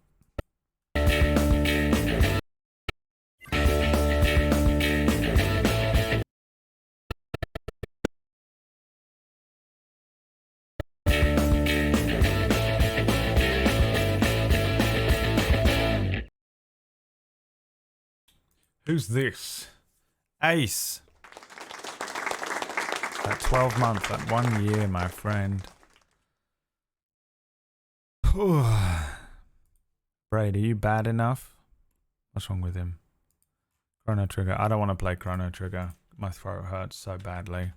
Who's this? Ace. That 12 month, that 1 year, my friend. Braid, are you bad enough? What's wrong with him? Chrono Trigger. I don't want to play Chrono Trigger. My throat hurts so badly.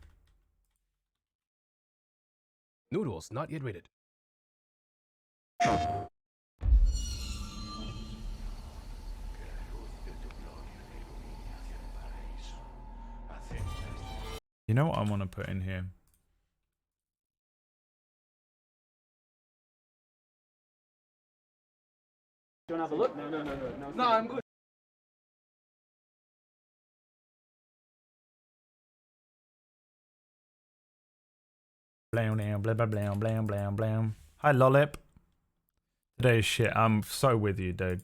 Noodles not yet rated. You know what I want to put in here? Do you want to have a look? No, I'm good. Blam, blam, blam, blam, blam, blam, blam. Hi, Lollip. Today's shit. I'm so with you, dude.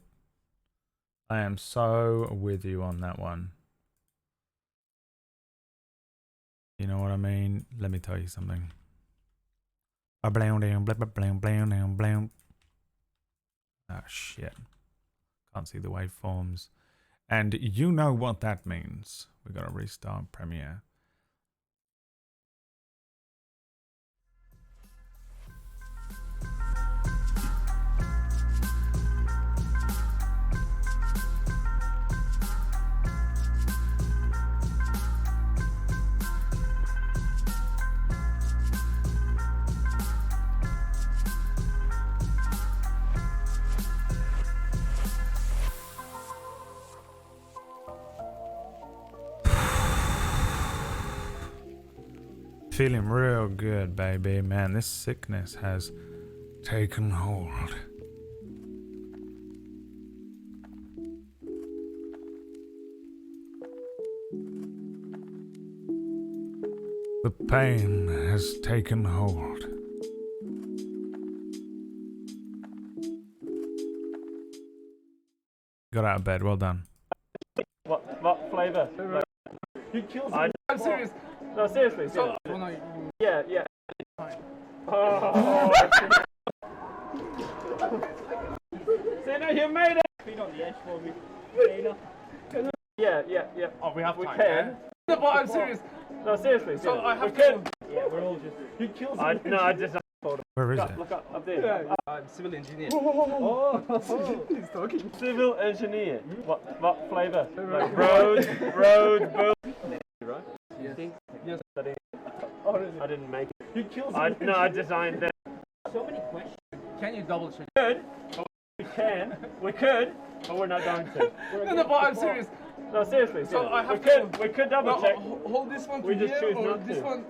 I am so with you on that one. You know what I mean? Let me tell you something. Blam, blam, blam, blam, blam, blam, blam. Ah, shit. Can't see the waveforms. And you know what that means. We gotta restart Premiere. Feeling real good, baby. Man, this sickness has taken hold. The pain has taken hold. Got out of bed, well done. What flavor? He kills me. I'm serious. No, seriously. So, yeah. Oh. Sina, you made it. Feet on the edge for me. Yeah. Oh, we have time. We can. No, but I'm serious. No, seriously. So I have to. Yeah, we're all just. He kills me. No, I just. Where is it? Look up there. Yeah. I'm civil engineer. Oh, he's talking. Civil engineer. What flavor? Like road, build. Right? Yes. I didn't make it. He kills me. No, I designed them. So many questions. Can you double check? We could, but we're not going to. No, but I'm serious. No, seriously. So I have we could double check. Hold this one. We just choose not to. This one.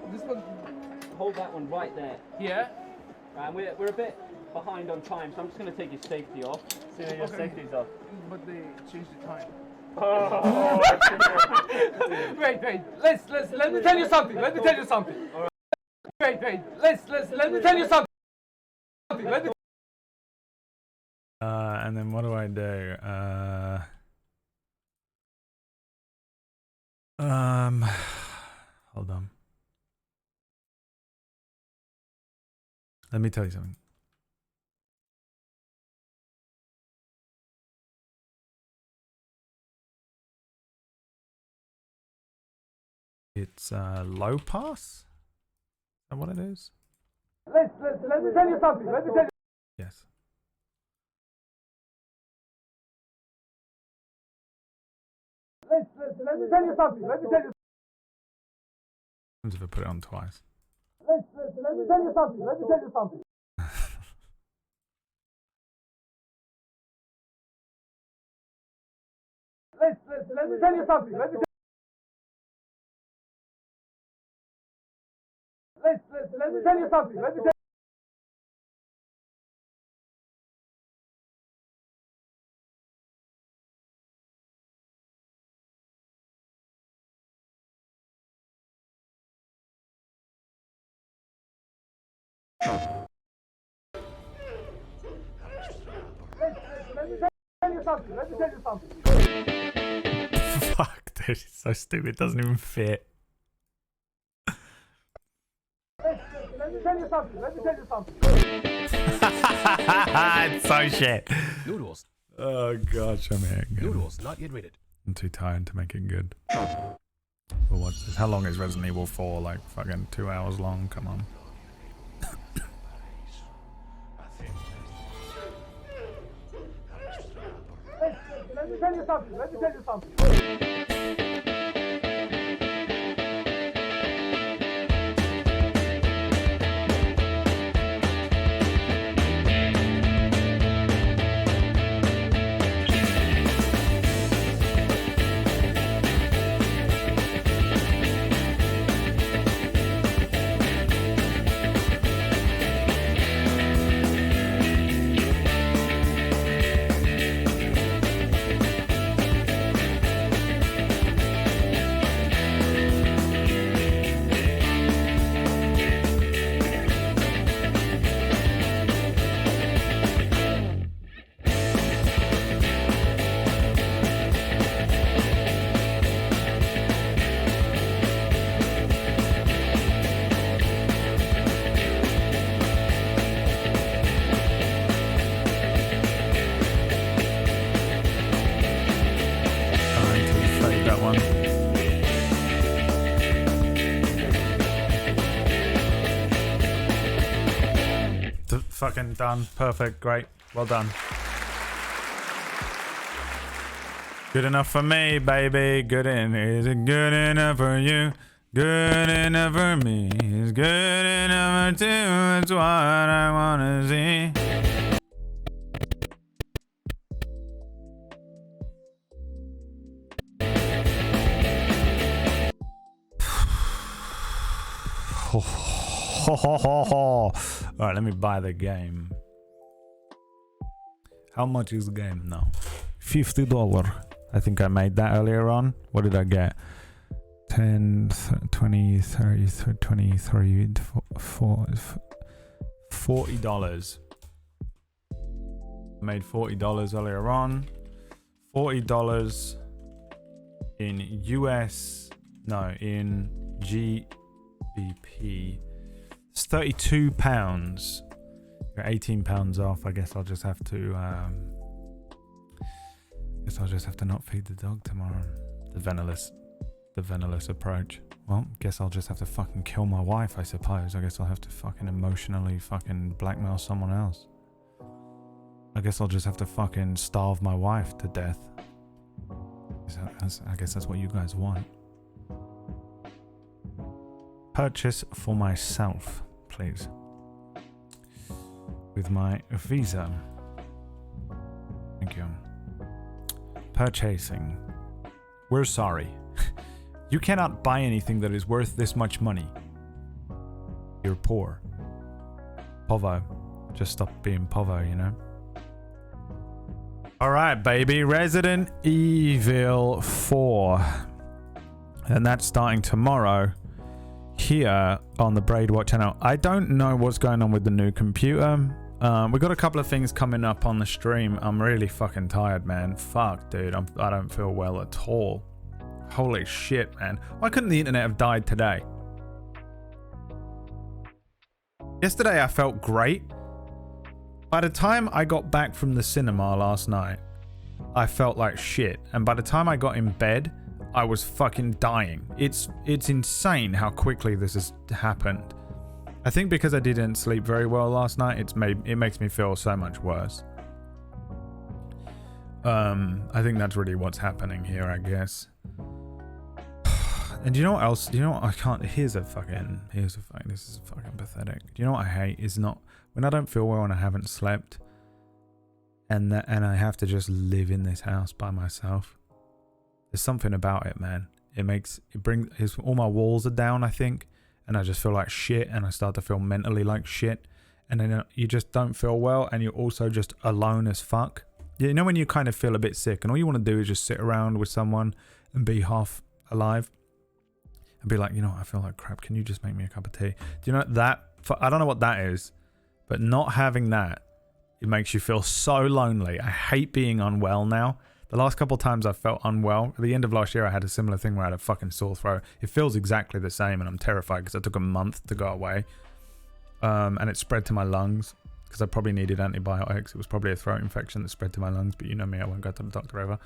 Hold that one right there. Yeah. And we're a bit behind on time, so I'm just going to take your safety off. So your safety's off. But they changed the time. Oh. Wait. Let me tell you something. All right. Wait. Let me tell you something. And then what do I do? Hold on. Let me tell you something. It's low pass? Is that what it is? Let me tell you something. Yes. Let me tell you something. Depends if I put it on twice. Let me tell you something. Let me tell you something. Fuck, dude, it's so stupid. It doesn't even fit. It's so shit. Noodles. Oh gosh, I'm here. Noodles not yet rated. I'm too tired to make it good. Well, what's this? How long is Resident Evil 4? Like fucking 2 hours long? Come on. Let me tell you something. Fucking done. Perfect. Great. Well done. Good enough for me, baby. Is it good enough for you? Good enough for me. It's good enough for two. That's what I wanna see. Alright, let me buy the game. How much is the game now? $50. I think I made that earlier on. What did I get? 10, 20, 30, 23, $40. Made $40 earlier on. $40 in US. No, in GBP. It's £32. You're £18 off. I guess I'll just have to not feed the dog tomorrow. The Venilus approach. Well, guess I'll just have to fucking kill my wife, I suppose. I guess I'll have to fucking emotionally fucking blackmail someone else. I guess I'll just have to fucking starve my wife to death. I guess that's what you guys want. Purchase for myself, please. With my Visa. Thank you. Purchasing. We're sorry. You cannot buy anything that is worth this much money. You're poor. Povo. Just stop being povo, you know? Alright, baby. Resident Evil 4. And that's starting tomorrow. Here on the Braidwatch channel. I don't know what's going on with the new computer. We got a couple of things coming up on the stream. I'm really fucking tired, man. Fuck, dude. I don't feel well at all. Holy shit, man. Why couldn't the internet have died today? Yesterday I felt great. By the time I got back from the cinema last night, I felt like shit. And by the time I got in bed, I was fucking dying. It's insane how quickly this has happened. I think because I didn't sleep very well last night, it makes me feel so much worse. I think that's really what's happening here, I guess. And do you know what else? Do you know what I can't? This is fucking pathetic. Do you know what I hate? Is not when I don't feel well and I haven't slept, and I have to just live in this house by myself. There's something about it, man. All my walls are down, I think, and I just feel like shit, and I start to feel mentally like shit, and then you just don't feel well, and you're also just alone as fuck. You know when you kind of feel a bit sick, and all you want to do is just sit around with someone and be half alive, and be like, you know what, I feel like crap. Can you just make me a cup of tea? Do you know that? I don't know what that is, But not having that, it makes you feel so lonely. I hate being unwell now. The last couple of times I felt unwell, at the end of last year I had a similar thing where I had a fucking sore throat. It feels exactly the same and I'm terrified because it took a month to go away. And it spread to my lungs because I probably needed antibiotics. It was probably a throat infection that spread to my lungs, but you know me, I won't go to the doctor ever.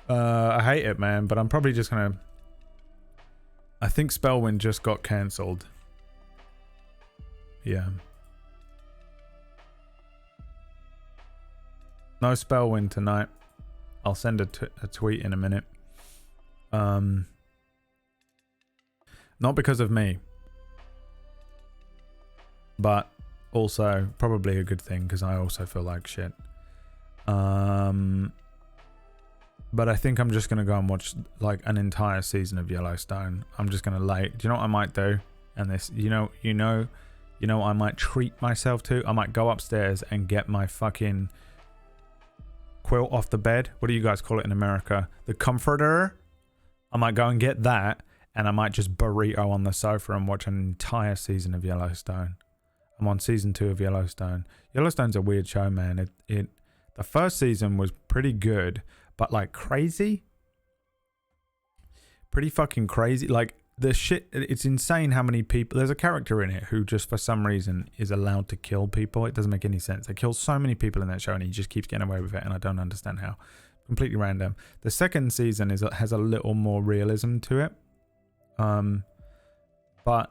I hate it, man, but I'm probably just gonna... I think Spellwind just got cancelled. Yeah. No Spellwind tonight. I'll send a tweet in a minute. Not because of me. But also probably a good thing because I also feel like shit. But I think I'm just going to go and watch like an entire season of Yellowstone. I'm just going to do you know what I might do? And this, you know what I might treat myself to? I might go upstairs and get my fucking quilt off the bed. What do you guys call it in America? The comforter. I might go and get that, and I might just burrito on the sofa and watch an entire season of Yellowstone. I'm on season 2 of Yellowstone. Yellowstone's a weird show, man. The first season was pretty good, but like crazy. Pretty fucking crazy. Like the shit, it's insane how many people, there's a character in it who just for some reason is allowed to kill people. It doesn't make any sense. They kill so many people in that show and he just keeps getting away with it and I don't understand how. Completely random. The second season has a little more realism to it. But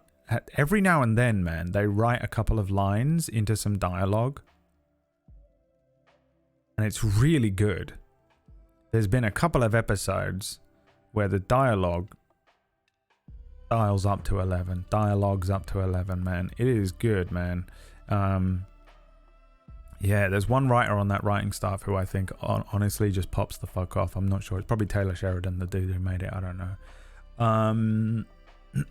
every now and then, man, they write a couple of lines into some dialogue. And it's really good. There's been a couple of episodes where the dialogue's up to 11. Dialogue's up to 11, man. It is good, man. Yeah, there's one writer on that writing staff who I think honestly just pops the fuck off. I'm not sure. It's probably Taylor Sheridan, the dude who made it. I don't know.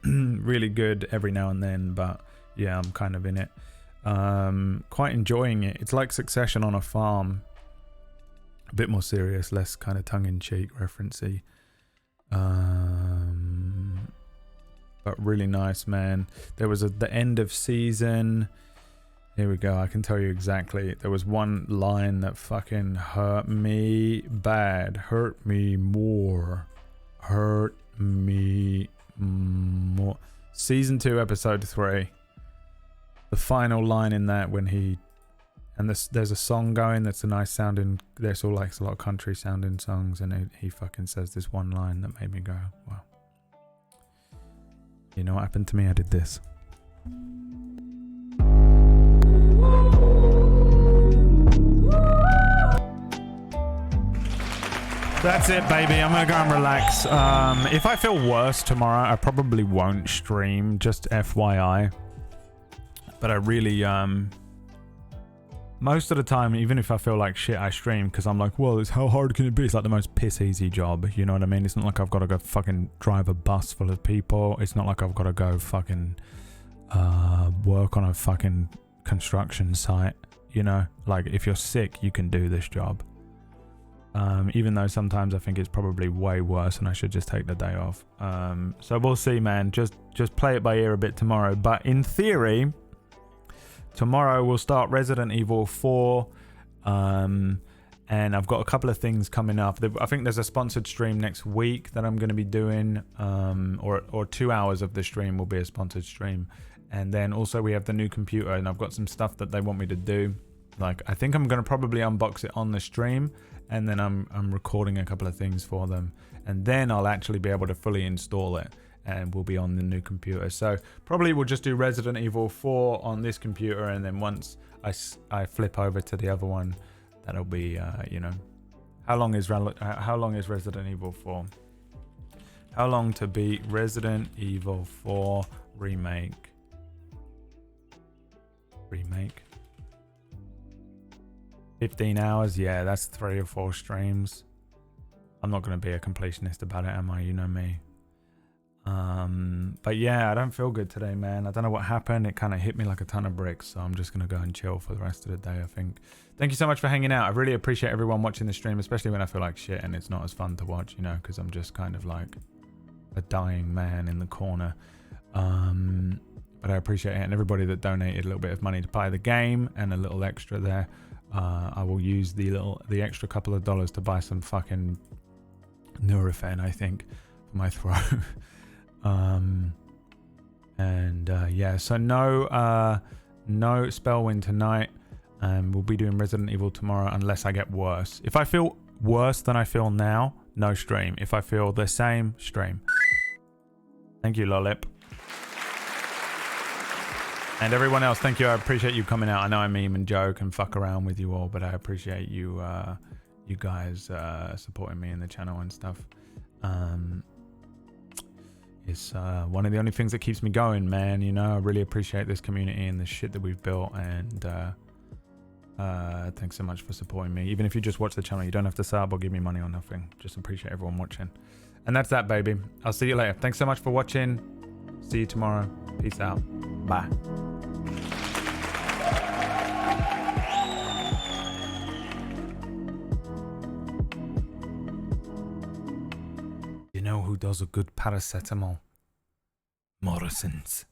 Really good every now and then, but yeah, I'm kind of in it. Quite enjoying it. It's like Succession on a farm. A bit more serious, less kind of tongue-in-cheek, referencey. But really nice, man. There was the end of season. Here we go. I can tell you exactly. There was one line that fucking hurt me bad. Hurt me more. Hurt me more. Season 2, episode 3. The final line in that when he... And there's a song going that's a nice sounding... There's all like a lot of country sounding songs. And he fucking says this one line that made me go, wow. You know what happened to me? I did this. That's it, baby. I'm gonna go and relax. If I feel worse tomorrow, I probably won't stream, just FYI. But I really, most of the time, even if I feel like shit, I stream because I'm like, well, how hard can it be? It's like the most piss easy job, you know what I mean? It's not like I've got to go fucking drive a bus full of people. It's not like I've got to go fucking work on a fucking construction site, you know? Like, if you're sick, you can do this job. Even though sometimes I think it's probably way worse and I should just take the day off. So we'll see, man. Just play it by ear a bit tomorrow. But in theory, tomorrow we'll start Resident Evil 4. And I've got a couple of things coming up. I think there's a sponsored stream next week that I'm going to be doing. Or 2 hours of the stream will be a sponsored stream. And then also we have the new computer and I've got some stuff that they want me to do. Like, I think I'm going to probably unbox it on the stream. And then I'm recording a couple of things for them. And then I'll actually be able to fully install it. And we'll be on the new computer. So probably we'll just do Resident Evil 4 on this computer. And then once I flip over to the other one, that'll be, you know. How long is Resident Evil 4? How long to beat Resident Evil 4 remake? 15 hours? Yeah, that's 3 or 4 streams. I'm not going to be a completionist about it, am I? You know me. But yeah, I don't feel good today, man. I don't know what happened. It kind of hit me like a ton of bricks. So I'm just going to go and chill for the rest of the day, I think. Thank you so much for hanging out. I really appreciate everyone watching the stream, especially when I feel like shit and it's not as fun to watch, you know, because I'm just kind of like a dying man in the corner. But I appreciate it, and everybody that donated a little bit of money to buy the game and a little extra there. I will use the extra couple of dollars to buy some fucking Nurofen, I think, for my throat. Yeah, so no Spellwind tonight. We'll be doing Resident Evil tomorrow unless I get worse. If I feel worse than I feel now, no stream. If I feel the same, stream. Thank you, Lollip. And everyone else, thank you. I appreciate you coming out. I know I meme and joke and fuck around with you all, but I appreciate you you guys supporting me in the channel and stuff. It's one of the only things that keeps me going, man. You know, I really appreciate this community and the shit that we've built, and thanks so much for supporting me. Even if you just watch the channel, you don't have to sub or give me money or nothing. Just appreciate everyone watching. And that's that, baby. I'll see you later. Thanks so much for watching. See you tomorrow. Peace out. Bye. You know who does a good paracetamol? Morrison's.